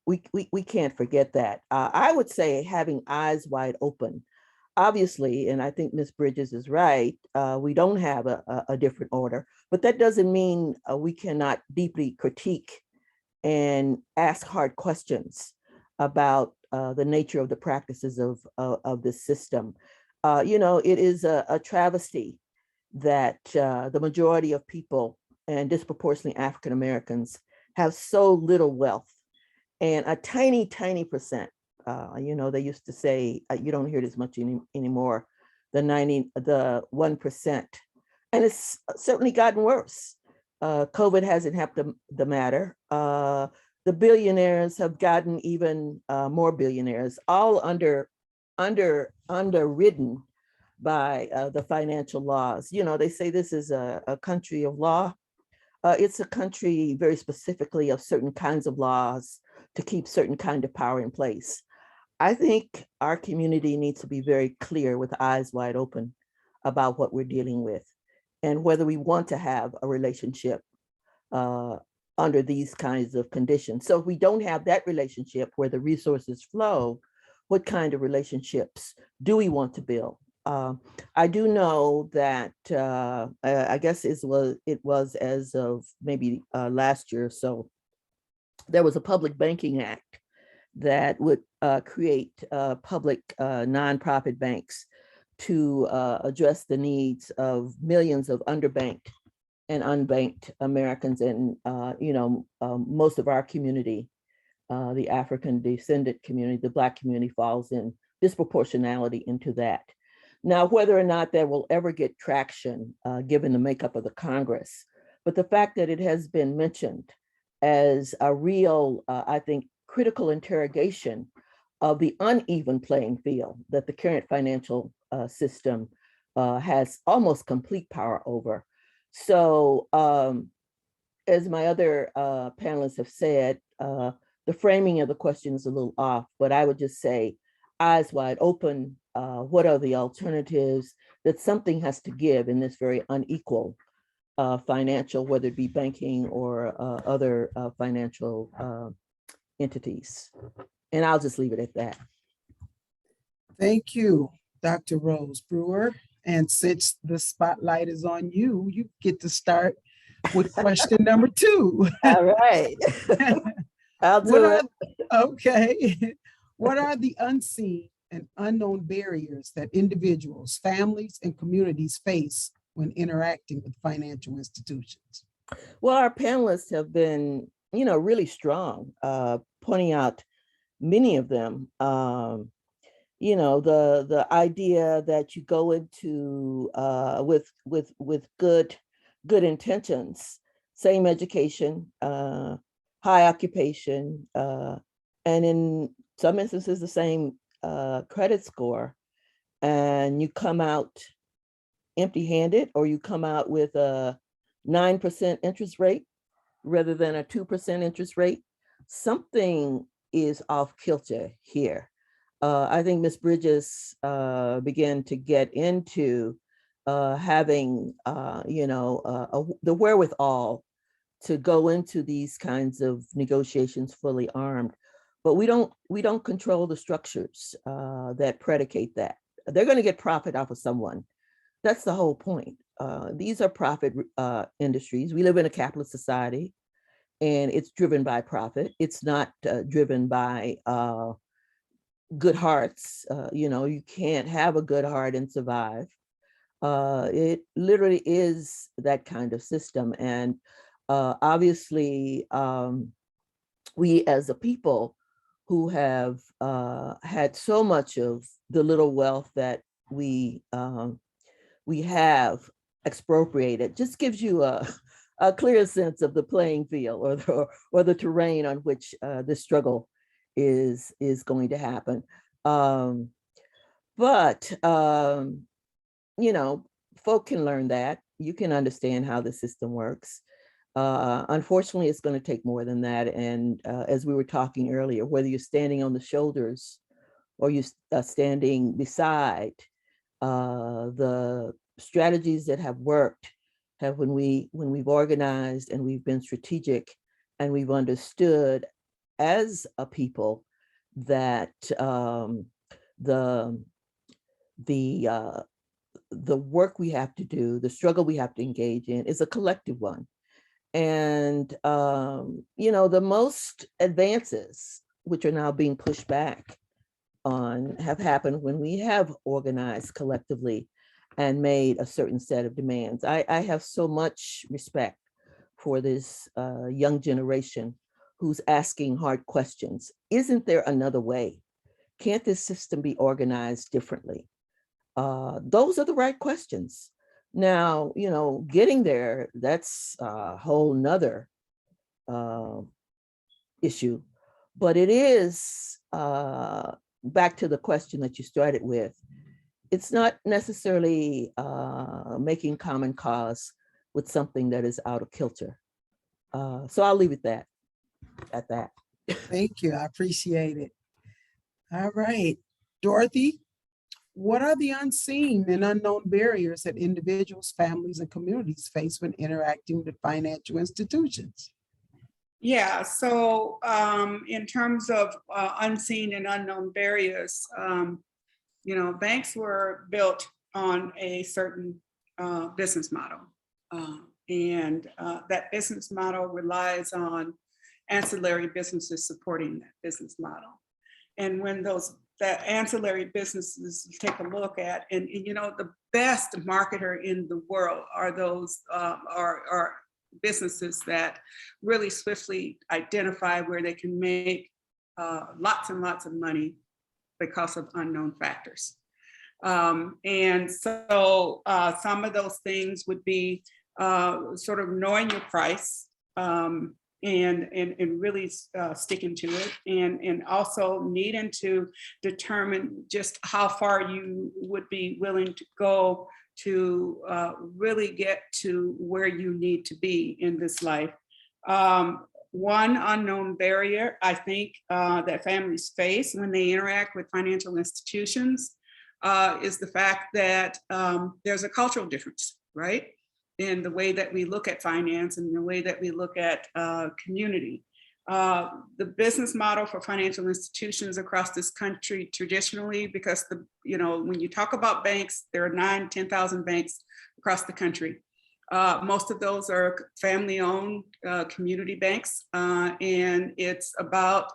Speaker 5: We can't forget that. I would say having eyes wide open obviously, and I think Ms. Bridges is right, we don't have a different order, but that doesn't mean we cannot deeply critique and ask hard questions about the nature of the practices of this system. It is a travesty that the majority of people, and disproportionately African Americans, have so little wealth, and a tiny, tiny percent. They used to say, you don't hear this much anymore, the 1%. And it's certainly gotten worse. COVID hasn't helped the matter. The billionaires have gotten even more billionaires, all underwritten by the financial laws. They say this is a country of law. It's a country very specifically of certain kinds of laws to keep certain kind of power in place. I think our community needs to be very clear with eyes wide open about what we're dealing with and whether we want to have a relationship under these kinds of conditions. So if we don't have that relationship where the resources flow, what kind of relationships do we want to build? I do know that I guess it was as of maybe last year or so, there was a public banking act that would create public nonprofit banks to address the needs of millions of underbanked and unbanked Americans. And, most of our community, the African descendant community, the Black community, falls in disproportionality into that. Now, whether or not that will ever get traction, given the makeup of the Congress, but the fact that it has been mentioned as a real, I think, critical interrogation of the uneven playing field that the current financial system has almost complete power over. So as my other panelists have said, the framing of the question is a little off, but I would just say eyes wide open. What are the alternatives? That something has to give in this very unequal financial, whether it be banking or other financial entities. And I'll just leave it at that.
Speaker 4: Thank you, Dr. Rose Brewer. And since the spotlight is on you, you get to start with question number 2.
Speaker 5: All right. I'll do it.
Speaker 4: Okay. What are the unseen and unknown barriers that individuals, families, and communities face when interacting with financial institutions?
Speaker 5: Well, our panelists have been, really strong, pointing out many of them. The idea that you go into with good intentions, same education, high occupation, and in some instances the same credit score, and you come out empty-handed, or you come out with a 9% interest rate rather than a 2% interest rate. Something is off kilter here. I think Ms. Bridges began to get into having, the wherewithal to go into these kinds of negotiations fully armed, but we don't control the structures that predicate that. They're going to get profit off of someone. That's the whole point. These are profit industries. We live in a capitalist society, and it's driven by profit. It's not driven by good hearts. You can't have a good heart and survive. It literally is that kind of system. And obviously, we as a people who have had so much of the little wealth that we have expropriated, just gives you a clear sense of the playing field or the terrain on which this struggle is going to happen. But folk can learn that. You can understand how the system works. Unfortunately, it's going to take more than that. And as we were talking earlier, whether you're standing on the shoulders or you're standing beside, the strategies that have worked have when we've organized and we've been strategic and we've understood as a people that the the work we have to do, the struggle we have to engage in is a collective one. And, the most advances, which are now being pushed back on, have happened when we have organized collectively and made a certain set of demands. I have so much respect for this young generation who's asking hard questions. Isn't there another way? Can't this system be organized differently? Those are the right questions. Now, getting there, that's a whole nother issue, but it is back to the question that you started with. It's not necessarily making common cause with something that is out of kilter. So I'll leave it at that.
Speaker 4: Thank you. I appreciate it. All right. Dorothy, what are the unseen and unknown barriers that individuals, families, and communities face when interacting with financial institutions?
Speaker 6: Yeah, so in terms of unseen and unknown barriers, banks were built on a certain business model. And that business model relies on ancillary businesses supporting that business model. And when that ancillary businesses take a look at, and the best marketer in the world are those are businesses that really swiftly identify where they can make lots and lots of money because of unknown factors. And so some of those things would be sort of knowing your price, and really sticking to it, and also needing to determine just how far you would be willing to go to really get to where you need to be in this life. One unknown barrier, I think, that families face when they interact with financial institutions is the fact that there's a cultural difference, right? In the way that we look at finance and the way that we look at community. The business model for financial institutions across this country traditionally, because when you talk about banks, there are 9,000, 10,000 banks across the country. Most of those are family-owned community banks, and it's about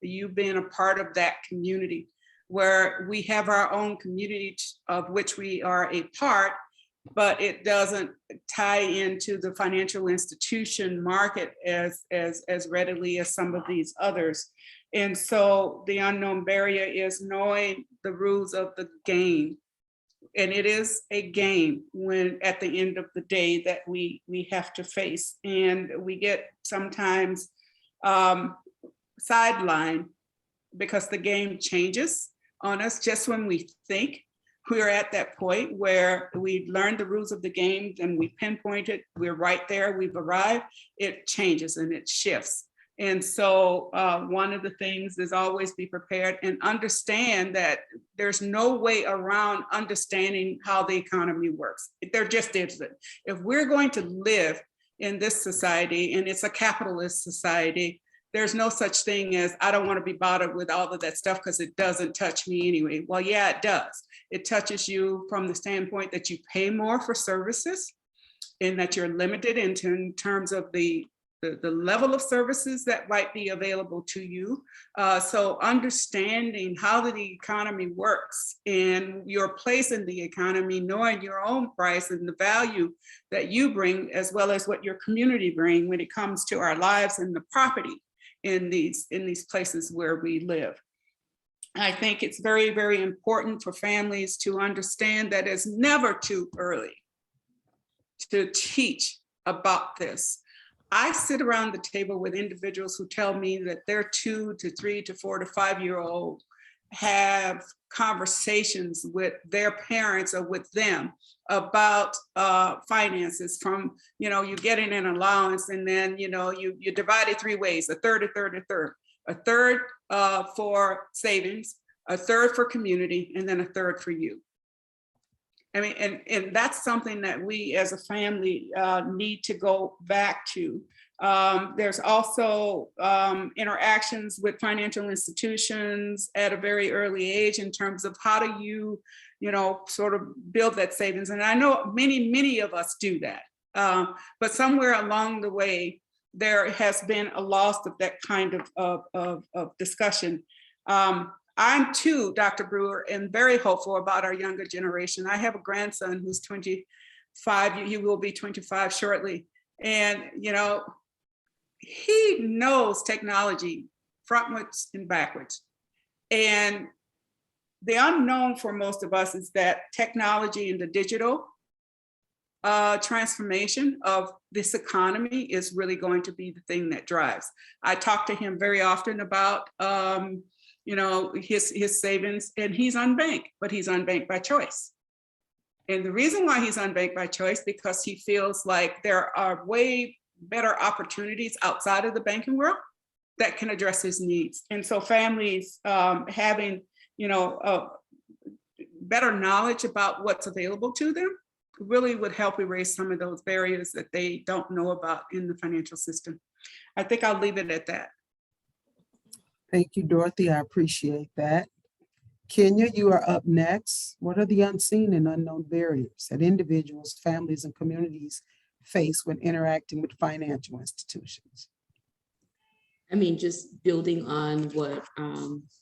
Speaker 6: you being a part of that community, where we have our own community of which we are a part, but it doesn't tie into the financial institution market as readily as some of these others. And so the unknown barrier is knowing the rules of the game. And it is a game when at the end of the day that we have to face. And we get sometimes sidelined because the game changes on us just when we think we're at that point where we learned the rules of the game and we pinpoint it, we're right there, we've arrived, it changes and it shifts. And so one of the things is always be prepared and understand that there's no way around understanding how the economy works. There just isn't. If we're going to live in this society, and it's a capitalist society, there's no such thing as, I don't want to be bothered with all of that stuff because it doesn't touch me anyway. Well, yeah, it does. It touches you from the standpoint that you pay more for services and that you're limited in terms of the level of services that might be available to you. So understanding how the economy works and your place in the economy, knowing your own price and the value that you bring, as well as what your community bring when it comes to our lives and the property in these places where we live. I think it's very, very important for families to understand that it's never too early to teach about this. I sit around the table with individuals who tell me that their 2 to 3 to 4 to 5-year-old have conversations with their parents or with them about finances, from, you're getting an allowance and then, you divide it 3 ways, a third, a third, a third. A third for savings, a third for community, and then a third for you. I mean, and that's something that we as a family need to go back to There's also interactions with financial institutions at a very early age in terms of how do you, sort of build that savings. And I know many of us do that. But somewhere along the way, there has been a loss of that kind of discussion. I'm too, Dr. Brewer, and very hopeful about our younger generation. I have a grandson who's 25, he will be 25 shortly. And, he knows technology frontwards and backwards. And the unknown for most of us is that technology and the digital transformation of this economy is really going to be the thing that drives. I talk to him very often about, his savings, and he's unbanked, but he's unbanked by choice. And the reason why he's unbanked by choice, because he feels like there are way better opportunities outside of the banking world that can address his needs. And so families having, better knowledge about what's available to them really would help erase some of those barriers that they don't know about in the financial system. I think I'll leave it at that.
Speaker 4: Thank you, Dorothy. I appreciate that. Kenya, you are up next. What are the unseen and unknown barriers that individuals, families, and communities face when interacting with financial institutions?
Speaker 7: I mean, just building on what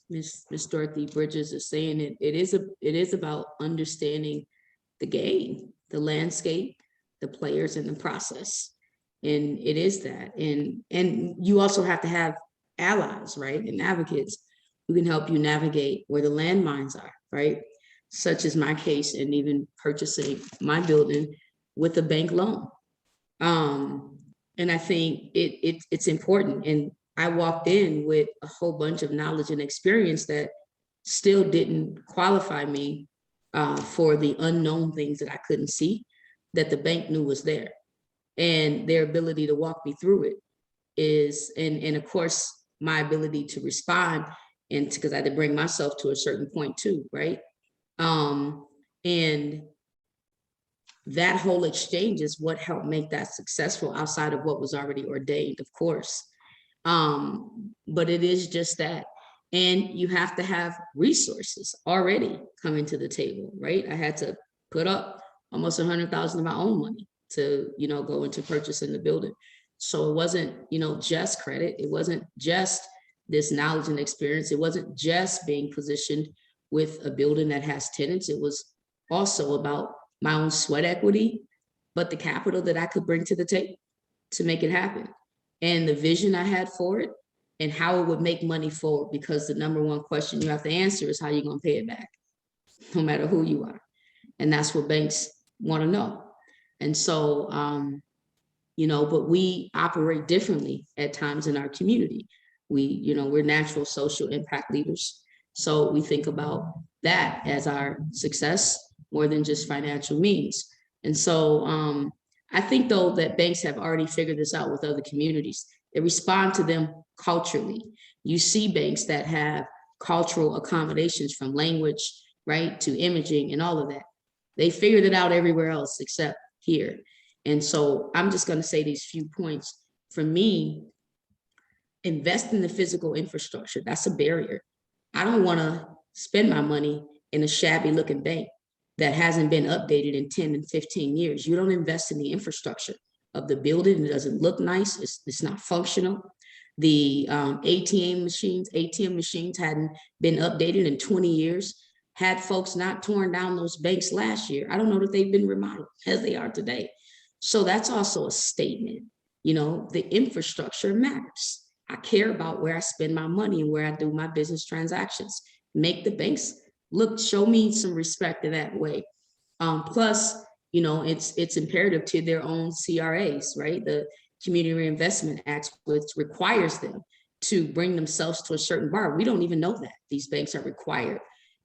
Speaker 7: Ms. Dorothy Bridges is saying, it is about understanding the game, the landscape, the players, and the process. And it is that. And you also have to have allies, right? And advocates who can help you navigate where the landmines are, right? Such as my case, and even purchasing my building with a bank loan. And I think it's important. And I walked in with a whole bunch of knowledge and experience that still didn't qualify me for the unknown things that I couldn't see, that the bank knew was there. And their ability to walk me through it is, and of course, my ability to respond, and because I had to bring myself to a certain point too, right? And that whole exchange is what helped make that successful outside of what was already ordained, of course. But it is just that. And you have to have resources already coming to the table, right? I had to put up almost $100,000 of my own money to, go into purchasing the building. So it wasn't, just credit. It wasn't just this knowledge and experience. It wasn't just being positioned with a building that has tenants. It was also about my own sweat equity, but the capital that I could bring to the table to make it happen. And the vision I had for it and how it would make money forward, because the number one question you have to answer is how you're going to pay it back, no matter who you are. And that's what banks want to know. And so, but we operate differently at times in our community. We're natural social impact leaders. So we think about that as our success more than just financial means. And so I think, though, that banks have already figured this out with other communities. They respond to them culturally. You see banks that have cultural accommodations from language, right, to imaging and all of that. They figured it out everywhere else except here. And so I'm just going to say these few points. For me, invest in the physical infrastructure. That's a barrier. I don't want to spend my money in a shabby looking bank that hasn't been updated in 10 and 15 years. You don't invest in the infrastructure of the building. It doesn't look nice. It's not functional. The ATM machines hadn't been updated in 20 years. Had folks not torn down those banks last year, I don't know that they've been remodeled as they are today. So that's also a statement. The infrastructure matters. I care about where I spend my money and where I do my business transactions. Make the banks show me some respect in that way. Plus, it's imperative to their own CRAs, right? The Community Reinvestment Act, which requires them to bring themselves to a certain bar. We don't even know that these banks are required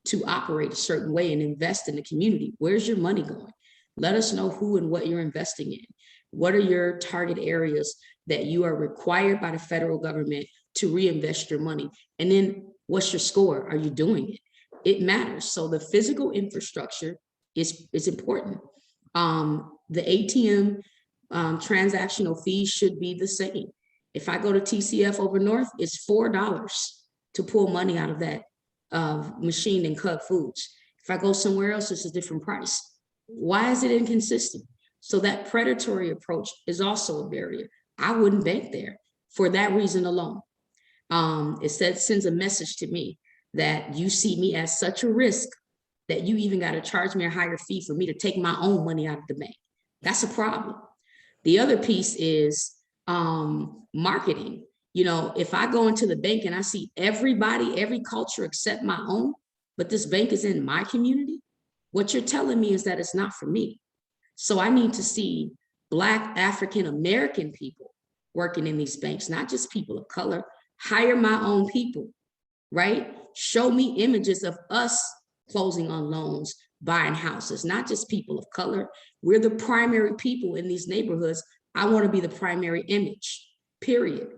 Speaker 7: to operate a certain way and invest in the community. Where's your money going? Let us know who and what you're investing in. What are your target areas that you are required by the federal government to reinvest your money? And then what's your score? Are you doing it? It matters. So the physical infrastructure is important. The ATM transactional fees should be the same. If I go to TCF over North, it's $4 to pull money out of that machine and Cub Foods. If I go somewhere else, it's a different price. Why is it inconsistent? So that predatory approach is also a barrier. I wouldn't bank there for that reason alone. It sends a message to me that you see me as such a risk that you even got to charge me a higher fee for me to take my own money out of the bank. That's a problem. The other piece is marketing. You know, if I go into the bank and I see everybody, every culture except my own, but this bank is in my community, what you're telling me is that it's not for me. So I need to see Black African American people working in these banks, not just people of color. Hire my own people, right? Show me images of us closing on loans, buying houses, not just people of color. We're the primary people in these neighborhoods. I want to be the primary image, period.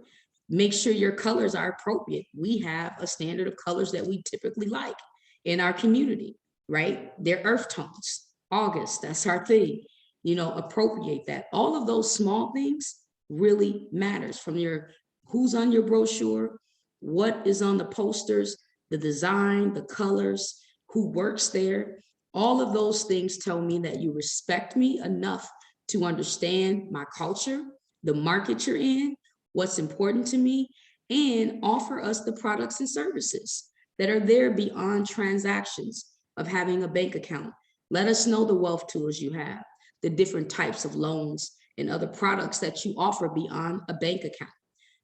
Speaker 7: Make sure your colors are appropriate. We have a standard of colors that we typically like in our community, right? They're earth tones. August, that's our thing. You know, appropriate that. All of those small things really matters, from your who's on your brochure, what is on the posters, the design, the colors, who works there. All of those things tell me that you respect me enough to understand my culture, the market you're in, what's important to me, and offer us the products and services that are there beyond transactions of having a bank account. Let us know the wealth tools you have, the different types of loans and other products that you offer beyond a bank account.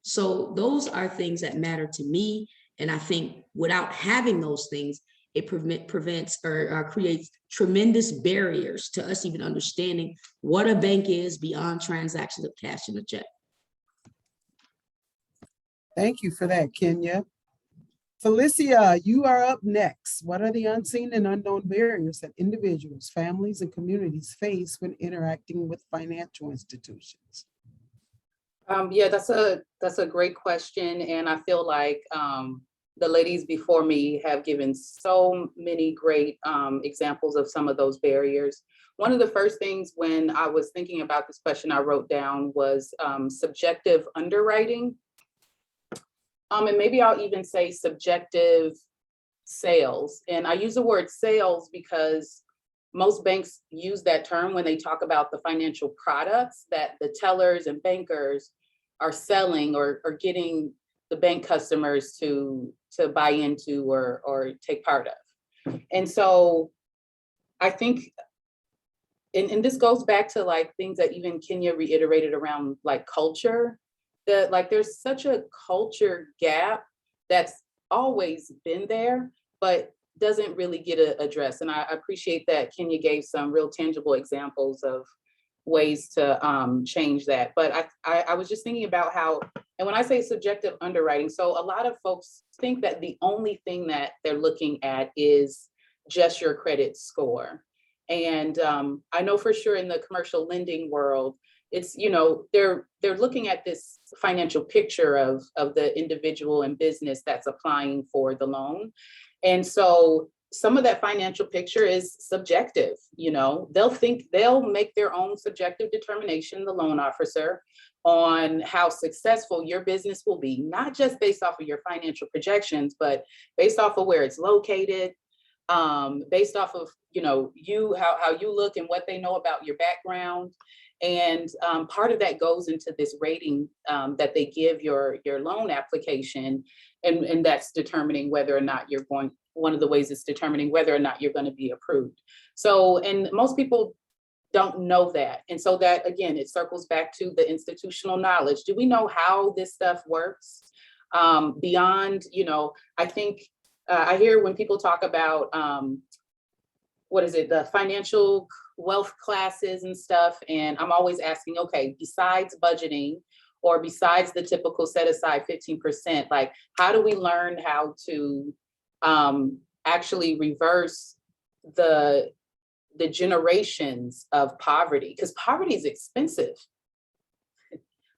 Speaker 7: So those are things that matter to me. And I think without having those things, it prevents or creates tremendous barriers to us even understanding what a bank is beyond transactions of cash and a check.
Speaker 4: Thank you for that, Kenya. Felicia, you are up next. What are the unseen and unknown barriers that individuals, families, and communities face when interacting with financial institutions?
Speaker 8: Yeah, that's a great question. And I feel like the ladies before me have given so many great examples of some of those barriers. One of the first things when I was thinking about this question I wrote down was subjective underwriting. And maybe I'll even say subjective sales. And I use the word sales because most banks use that term when they talk about the financial products that the tellers and bankers are selling or getting the bank customers to buy into or take part of. And so I think, and this goes back to like things that even Kenya reiterated around like culture, that like there's such a culture gap that's always been there, but doesn't really get addressed. And I appreciate that Kenya gave some real tangible examples of ways to change that. But I was just thinking about how, and when I say subjective underwriting, so a lot of folks think that the only thing that they're looking at is just your credit score. And I know for sure in the commercial lending world, it's, you know, they're looking at this financial picture of the individual and business that's applying for the loan. And so some of that financial picture is subjective. You know, they'll make their own subjective determination, the loan officer, on how successful your business will be, not just based off of your financial projections, but based off of where it's located, based off of, you know, how you look and what they know about your background. And part of that goes into this rating that they give your loan application, and that's determining whether or not you're going. One of the ways it's determining whether or not you're going to be approved. So, and most people don't know that. And so that, again, it circles back to the institutional knowledge. Do we know how this stuff works? Beyond, you know, I think I hear when people talk about, what is it, the financial wealth classes and stuff. And I'm always asking, okay, besides budgeting or besides the typical set aside 15%, like how do we learn how to actually reverse the generations of poverty? Because poverty is expensive.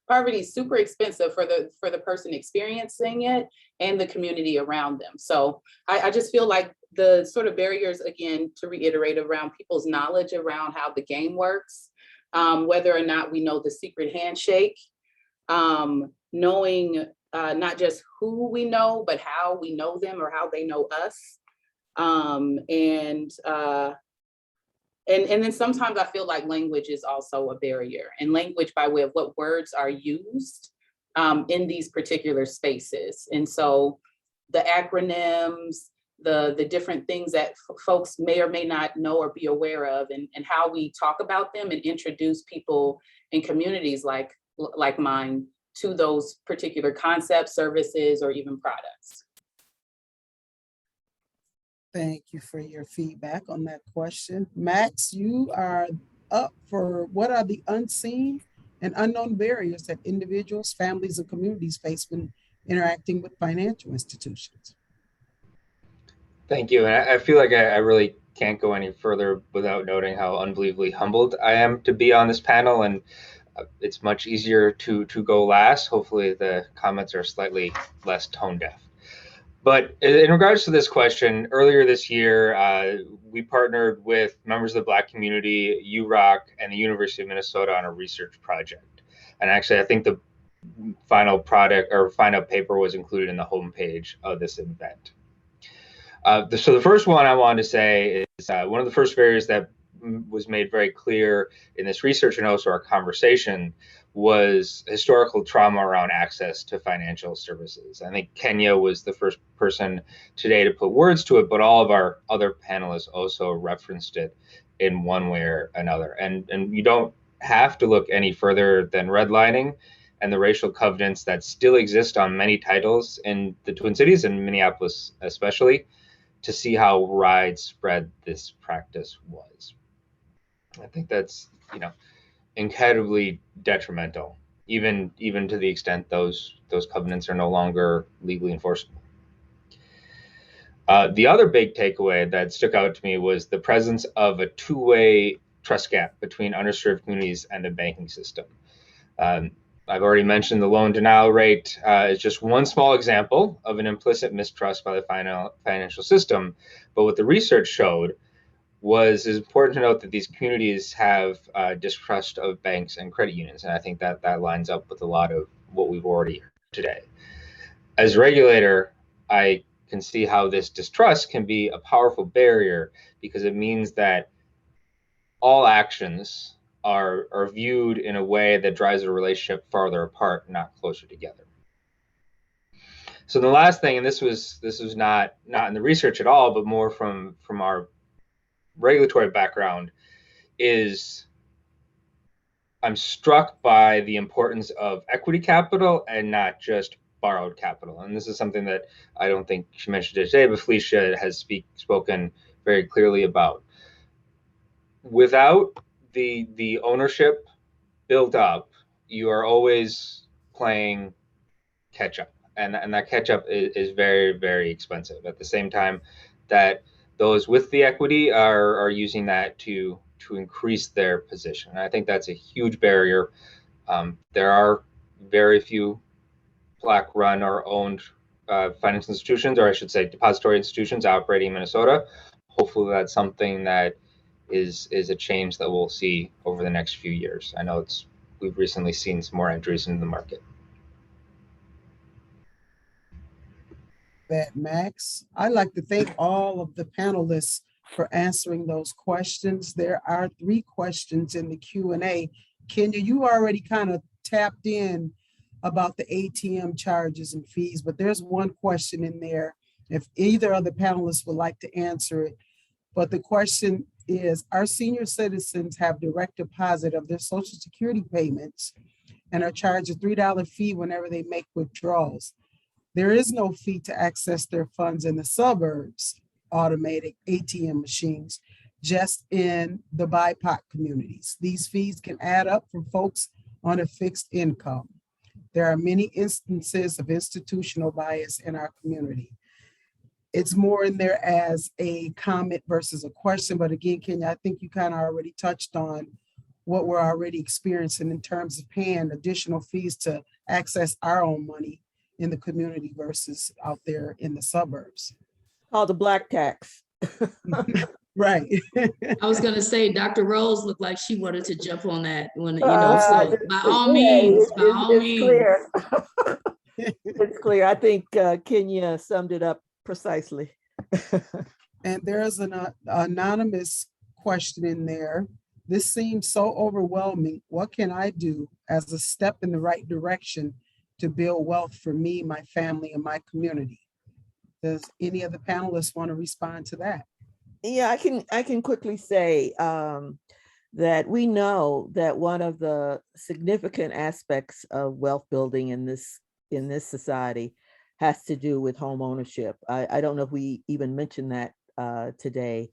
Speaker 8: Poverty is super expensive for the person experiencing it and the community around them. So I just feel like the sort of barriers, again, to reiterate, around people's knowledge around how the game works, whether or not we know the secret handshake, knowing not just who we know, but how we know them or how they know us. And then sometimes I feel like language is also a barrier, and language by way of what words are used in these particular spaces. And so the acronyms, the different things that folks may or may not know or be aware of, and how we talk about them and introduce people in communities like mine to those particular concepts, services, or even products.
Speaker 4: Thank you for your feedback on that question. Max, you are up for what are the unseen and unknown barriers that individuals, families, and communities face when interacting with financial institutions?
Speaker 9: Thank you. And I feel like I really can't go any further without noting how unbelievably humbled I am to be on this panel. And it's much easier to go last. Hopefully the comments are slightly less tone deaf. But in regards to this question, earlier this year, we partnered with members of the Black community, UROC, and the University of Minnesota on a research project. And actually, I think the final product or final paper was included in the homepage of this event. So the first one I wanted to say is one of the first barriers that was made very clear in this research and also our conversation was historical trauma around access to financial services. I think Kenya was the first person today to put words to it, but all of our other panelists also referenced it in one way or another. And you don't have to look any further than redlining and the racial covenants that still exist on many titles in the Twin Cities and Minneapolis especially to see how widespread this practice was. I think that's, incredibly detrimental, even to the extent those covenants are no longer legally enforceable. The other big takeaway that stuck out to me was the presence of a two-way trust gap between underserved communities and the banking system. I've already mentioned the loan denial rate is just one small example of an implicit mistrust by the financial system. But what the research showed was it's important to note that these communities have distrust of banks and credit unions. And I think that lines up with a lot of what we've already heard today. As a regulator, I can see how this distrust can be a powerful barrier because it means that all actions are viewed in a way that drives a relationship farther apart, not closer together. So the last thing, and this was not in the research at all, but more from our regulatory background, is I'm struck by the importance of equity capital and not just borrowed capital. And this is something that I don't think she mentioned it today, but Felicia has spoken very clearly about. Without the ownership built up, you are always playing catch up. And that catch up is very, very expensive. At the same time that those with the equity are using that to increase their position. And I think that's a huge barrier. There are very few Black-run or owned financial institutions, or I should say depository institutions operating in Minnesota. Hopefully that's something that is a change that we'll see over the next few years. I know we've recently seen some more entries into the market.
Speaker 4: That, Max. I'd like to thank all of the panelists for answering those questions. There are 3 questions in the Q&A. Kenya, you already kind of tapped in about the ATM charges and fees, but there's one question in there if either of the panelists would like to answer it. But the question is, our senior citizens have direct deposit of their Social Security payments and are charged a $3 fee whenever they make withdrawals. There is no fee to access their funds in the suburbs, automated ATM machines, just in the BIPOC communities. These fees can add up for folks on a fixed income. There are many instances of institutional bias in our community. It's more in there as a comment versus a question, but again, Kenya, I think you kind of already touched on what we're already experiencing in terms of paying additional fees to access our own money in the community versus out there in the suburbs.
Speaker 5: Called the black tax.
Speaker 4: Right.
Speaker 7: I was gonna say, Dr. Rose looked like she wanted to jump on that one, so by all
Speaker 5: Yeah,
Speaker 7: means, by all
Speaker 5: it's
Speaker 7: means.
Speaker 5: clear. It's clear. I think Kenya summed it up precisely.
Speaker 4: And there's an anonymous question in there. This seems so overwhelming. What can I do as a step in the right direction to build wealth for me, my family, and my community? Does any of the panelists want to respond to that?
Speaker 5: Yeah, I can quickly say that we know that one of the significant aspects of wealth building in this society has to do with home ownership. I don't know if we even mentioned that today,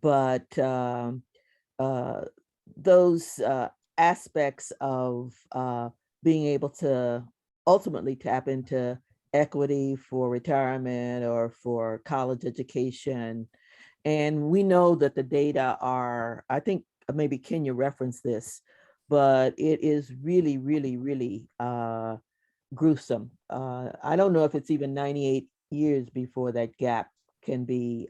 Speaker 5: but those aspects of being able to ultimately tap into equity for retirement or for college education. And we know that the data are, I think maybe Kenya referenced this, but it is really, really, really gruesome. I don't know if it's even 98 years before that gap can be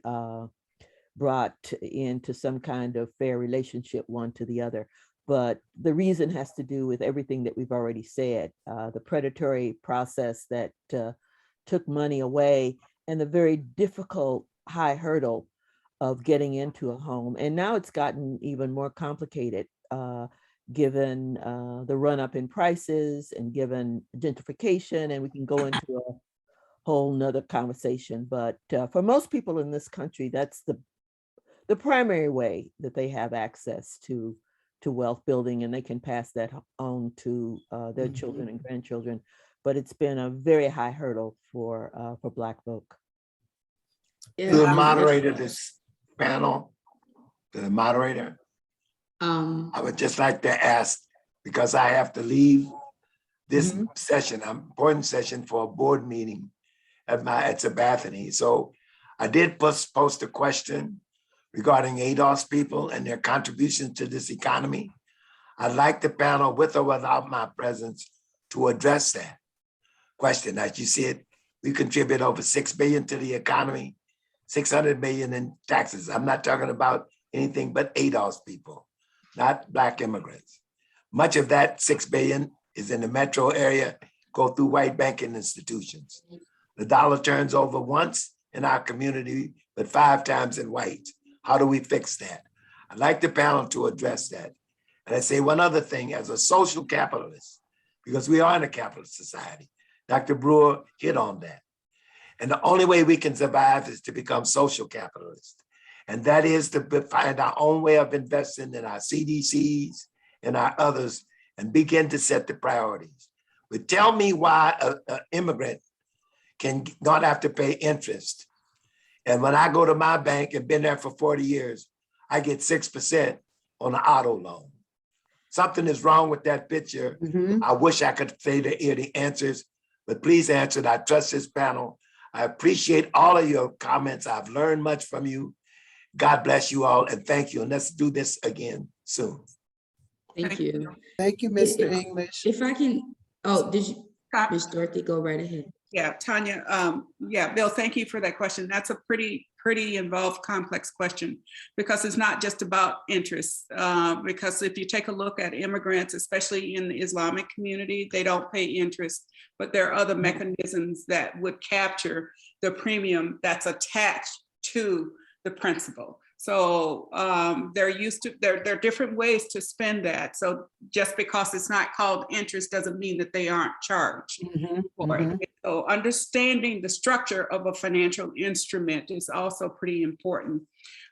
Speaker 5: brought into some kind of fair relationship one to the other. But the reason has to do with everything that we've already said, the predatory process that took money away and the very difficult high hurdle of getting into a home. And now it's gotten even more complicated given the run up in prices and given gentrification, and we can go into a whole nother conversation. But for most people in this country, that's the primary way that they have access to wealth building, and they can pass that on to their children and grandchildren. But it's been a very high hurdle for Black folk.
Speaker 3: To the moderator, this panel, to the moderator, I would just like to ask, because I have to leave this session, important session for a board meeting at Zappia. So I did post a question regarding ADOS people and their contribution to this economy. I'd like the panel, with or without my presence, to address that question. As you see it, we contribute over 6 billion to the economy, 600 million in taxes. I'm not talking about anything but ADOS people, not Black immigrants. Much of that 6 billion is in the metro area, go through white banking institutions. The dollar turns over once in our community, but 5 times in white. How do we fix that? I'd like the panel to address that. And I say one other thing, as a social capitalist, because we are in a capitalist society. Dr. Brewer hit on that. And the only way we can survive is to become social capitalists. And that is to find our own way of investing in our CDCs and our others and begin to set the priorities. But tell me why an immigrant can not have to pay interest. And when I go to my bank and been there for 40 years, I get 6% on an auto loan. Something is wrong with that picture. I wish I could say the answers, but please answer it. I trust this panel. I appreciate all of your comments. I've learned much from you. God bless you all, and thank you. And let's do this again soon.
Speaker 7: Thank you.
Speaker 4: Thank you, Mr. English.
Speaker 7: If I can, did you, Ms. Dorothy, go right ahead.
Speaker 6: Yeah, Tonia, yeah, Bill, thank you for that question. That's a pretty involved, complex question, because it's not just about interest. Because if you take a look at immigrants, especially in the Islamic community, they don't pay interest, but there are other mechanisms that would capture the premium that's attached to the principal. So there are different ways to spend that. So just because it's not called interest doesn't mean that they aren't charged for it. So understanding the structure of a financial instrument is also pretty important.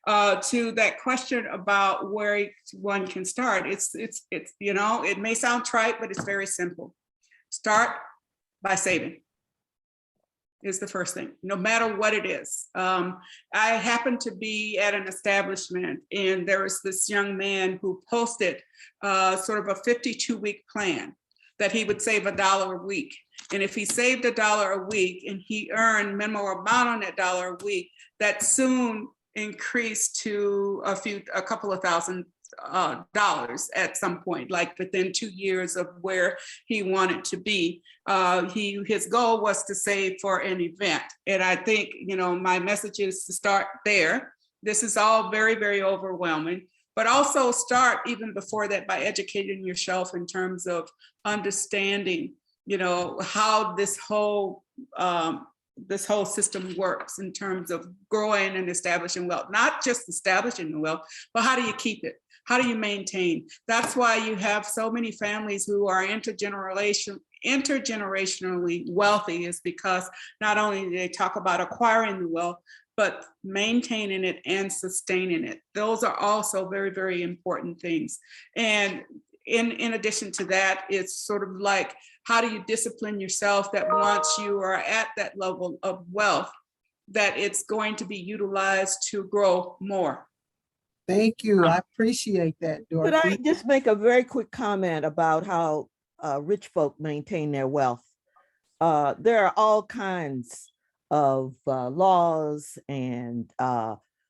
Speaker 6: To that question about where one can start, it's you know, it may sound trite, but it's very simple. Start by saving. Is the first thing, no matter what it is. I happened to be at an establishment, and there was this young man who posted sort of a 52-week plan that he would save $1 a week. And if he saved $1 a week and he earned minimal amount on that $1 a week, that soon increased to a couple of $1,000 at some point, like within 2 years of where he wanted to be. His goal was to save for an event. And I think, you know, my message is to start there This is all very, very overwhelming. But also start even before that by educating yourself in terms of understanding, how this whole system works in terms of growing and establishing wealth. Not just establishing the wealth, but how do you keep it? How do you maintain? That's why you have so many families who are intergenerationally wealthy, is because not only do they talk about acquiring the wealth, but maintaining it and sustaining it. Those are also very, very important things. And in addition to that, it's sort of like, how do you discipline yourself that once you are at that level of wealth, that it's going to be utilized to grow more?
Speaker 4: Thank you. I appreciate that,
Speaker 5: Could
Speaker 4: Dorothy.
Speaker 5: I just make a very quick comment about how rich folk maintain their wealth? There are all kinds of laws and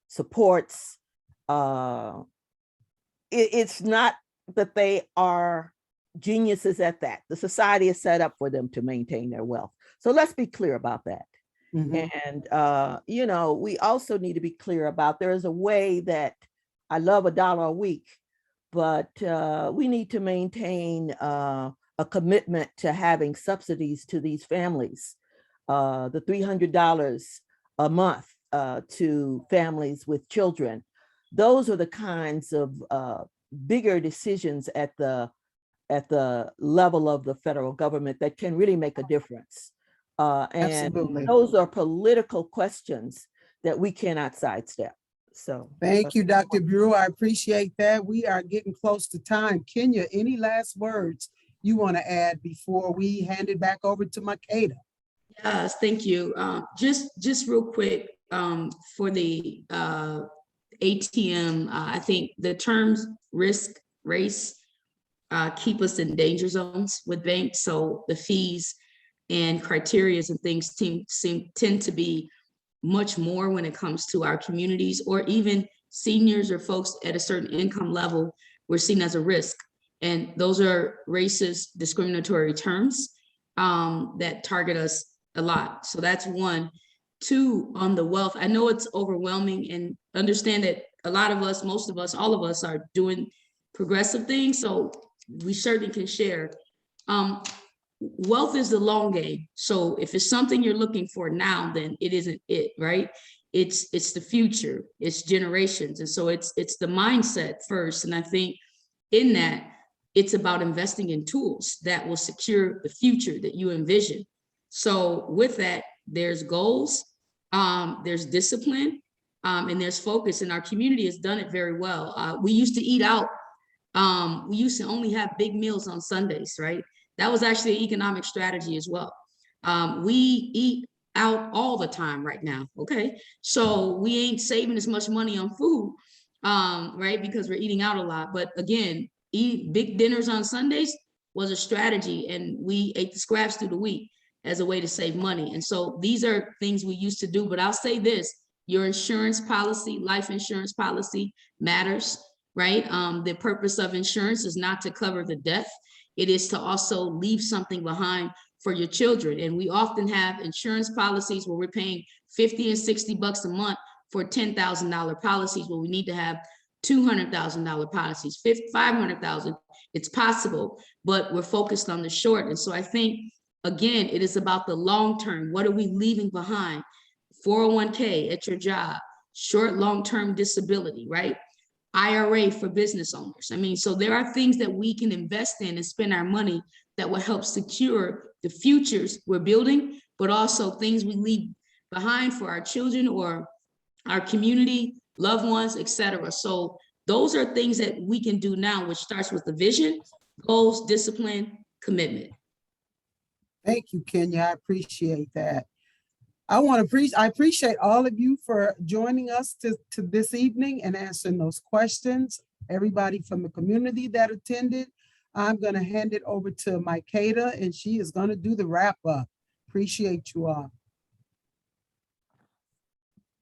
Speaker 5: supports. It's not that they are geniuses at that. The society is set up for them to maintain their wealth. So let's be clear about that. And, we also need to be clear about, there is a way that I love $1 a week, but we need to maintain a commitment to having subsidies to these families. The $300 a month to families with children. Those are the kinds of bigger decisions at the level of the federal government that can really make a difference. And
Speaker 4: Absolutely.
Speaker 5: those are political questions that we cannot sidestep. So
Speaker 4: Thank you, Dr. Brewer. I appreciate that. We are getting close to time. Kenya, any last words you want to add before we hand it back over to Makeda?
Speaker 7: Yes, thank you. Just real quick, for the ATM, I think the terms risk, race, keep us in danger zones with banks. So the fees and criteria and things tend to be much more when it comes to our communities, or even seniors or folks at a certain income level, we're seen as a risk. And those are racist, discriminatory terms that target us a lot. So that's one. Two, on the wealth, I know it's overwhelming, and understand that a lot of us, most of us, all of us are doing progressive things. So we certainly can share. Wealth is the long game. So if it's something you're looking for now, then it isn't it, right? It's the future, it's generations. And so it's the mindset first. And I think in that, it's about investing in tools that will secure the future that you envision. So with that, there's goals, there's discipline, and there's focus. And our community has done it very well. We used to eat out. We used to only have big meals on Sundays, right? That was actually an economic strategy as well. We eat out all the time right now, okay? So we ain't saving as much money on food, right? Because we're eating out a lot. But again, eat big dinners on Sundays was a strategy, and we ate the scraps through the week as a way to save money. And so these are things we used to do, but I'll say this, your insurance policy, life insurance policy matters, right? The purpose of insurance is not to cover the death. It is to also leave something behind for your children. And we often have insurance policies where we're paying $50 and $60 a month for $10,000 policies, where we need to have $200,000 policies, $500,000. It's possible, but we're focused on the short. And so I think, again, it is about the long term. What are we leaving behind? 401k at your job, short, long-term disability, right? IRA for business owners. I mean, so there are things that we can invest in and spend our money that will help secure the futures we're building, but also things we leave behind for our children or our community, loved ones, etc. So those are things that we can do now, which starts with the vision, goals, discipline, commitment.
Speaker 4: Thank you, Kenya. I appreciate that. I appreciate all of you for joining us to this evening and answering those questions. Everybody from the community that attended. I'm going to hand it over to Makeda, and she is going to do the wrap up. Appreciate you all.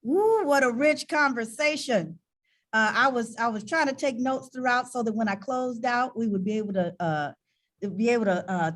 Speaker 1: Ooh, what a rich conversation. I was trying to take notes throughout so that when I closed out, we would be able to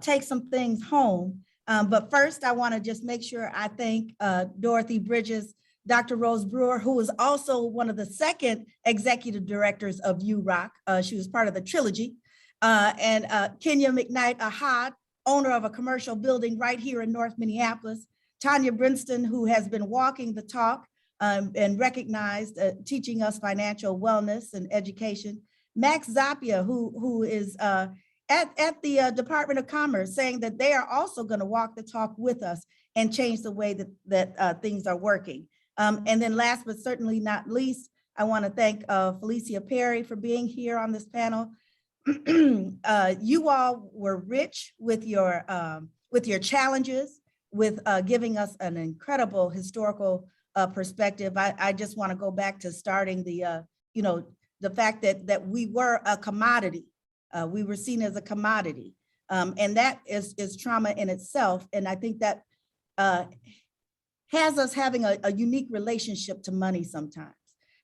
Speaker 1: take some things home. But first, I want to just make sure I thank Dorothy Bridges Dr. Rose Brewer, who is also one of the second executive directors of UROC. She was part of the trilogy. And Kenya McKnight Ahad, owner of a commercial building right here in North Minneapolis. Tonia Brinston, who has been walking the talk and recognized, teaching us financial wellness and education. Max Zappia, who is at the Department of Commerce, saying that they are also going to walk the talk with us and change the way that things are working. And then last but certainly not least, I want to thank Felicia Perry for being here on this panel. You all were rich with your challenges, with giving us an incredible historical perspective. I just want to go back to starting the fact that we were a commodity. We were seen as a commodity, and that is trauma in itself. And I think that has us having a unique relationship to money sometimes.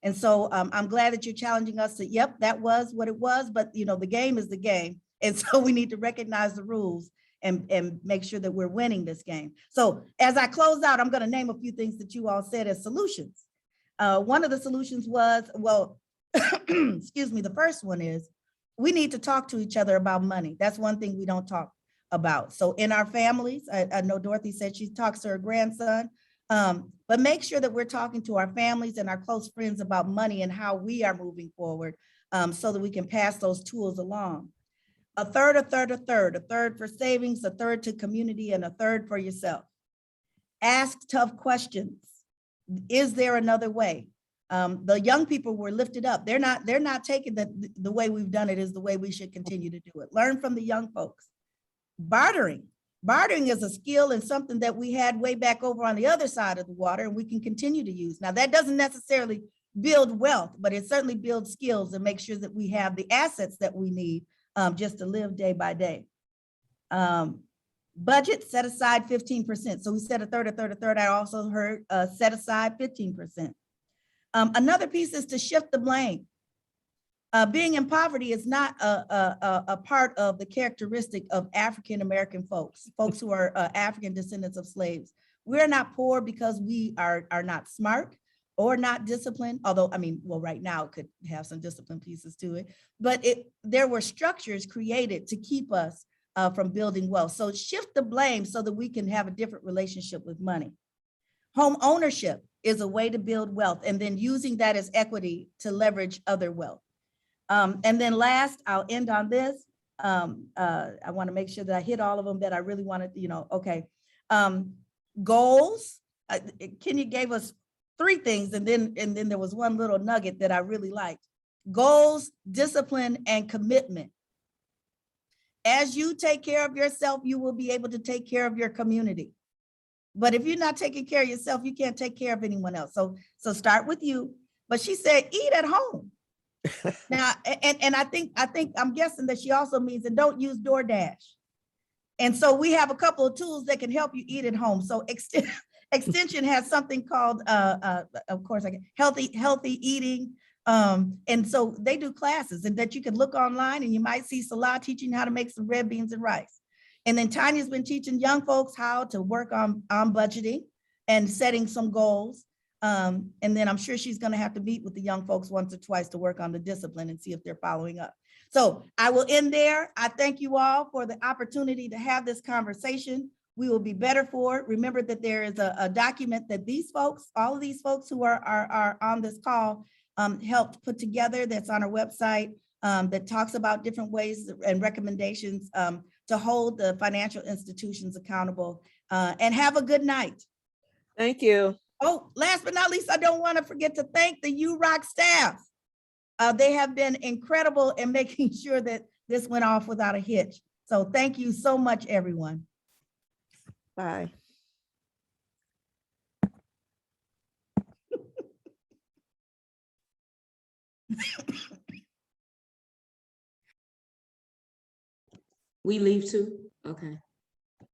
Speaker 1: And so I'm glad that you're challenging us to, yep, that was what it was, but the game is the game. And so we need to recognize the rules and make sure that we're winning this game. So as I close out, I'm going to name a few things that you all said as solutions. One of the solutions was, well, excuse me, the first one is we need to talk to each other about money. That's one thing we don't talk about. So in our families, I know Dorothy said she talks to her grandson, but make sure that we're talking to our families and our close friends about money and how we are moving forward, so that we can pass those tools along. A third for savings, a third to community, and a third for yourself. Ask tough questions. Is there another way? The young people were lifted up. They're not taking the way we've done it is the way we should continue to do it. Learn from the young folks. Bartering is a skill and something that we had way back over on the other side of the water, and we can continue to use. Now, that doesn't necessarily build wealth, but it certainly builds skills and make sure that we have the assets that we need just to live day by day. Budget, set aside 15%. So we said a third. I also heard set aside 15%. Another piece is to shift the blame. Being in poverty is not a part of the characteristic of African-American folks who are African descendants of slaves. We're not poor because we are not smart or not disciplined, although, I mean, well, right now it could have some discipline pieces to it, but there were structures created to keep us from building wealth. So shift the blame so that we can have a different relationship with money. Home ownership is a way to build wealth, and then using that as equity to leverage other wealth. And then last, I'll end on this. I want to make sure that I hit all of them that I really wanted, okay. Goals. Kenya gave us 3 things, and then there was one little nugget that I really liked. Goals, discipline, and commitment. As you take care of yourself, you will be able to take care of your community. But if you're not taking care of yourself, you can't take care of anyone else. So start with you. But she said, eat at home. Now, and I'm guessing that she also means, and don't use DoorDash. And so we have a couple of tools that can help you eat at home. So Extension has something called, of course, healthy eating. And so they do classes, and that you can look online, and you might see Salah teaching how to make some red beans and rice. And then Tanya's been teaching young folks how to work on budgeting and setting some goals. And then I'm sure she's going to have to meet with the young folks once or twice to work on the discipline and see if they're following up. So I will end there. I thank you all for the opportunity to have this conversation. We will be better for it. Remember that there is a document that these folks, all of these folks who are on this call, helped put together, that's on our website, that talks about different ways and recommendations to hold the financial institutions accountable, and have a good night.
Speaker 5: Thank you.
Speaker 1: Oh, last but not least, I don't want to forget to thank the UROC staff. They have been incredible in making sure that this went off without a hitch. So thank you so much, everyone.
Speaker 5: Bye.
Speaker 7: We leave too? Okay.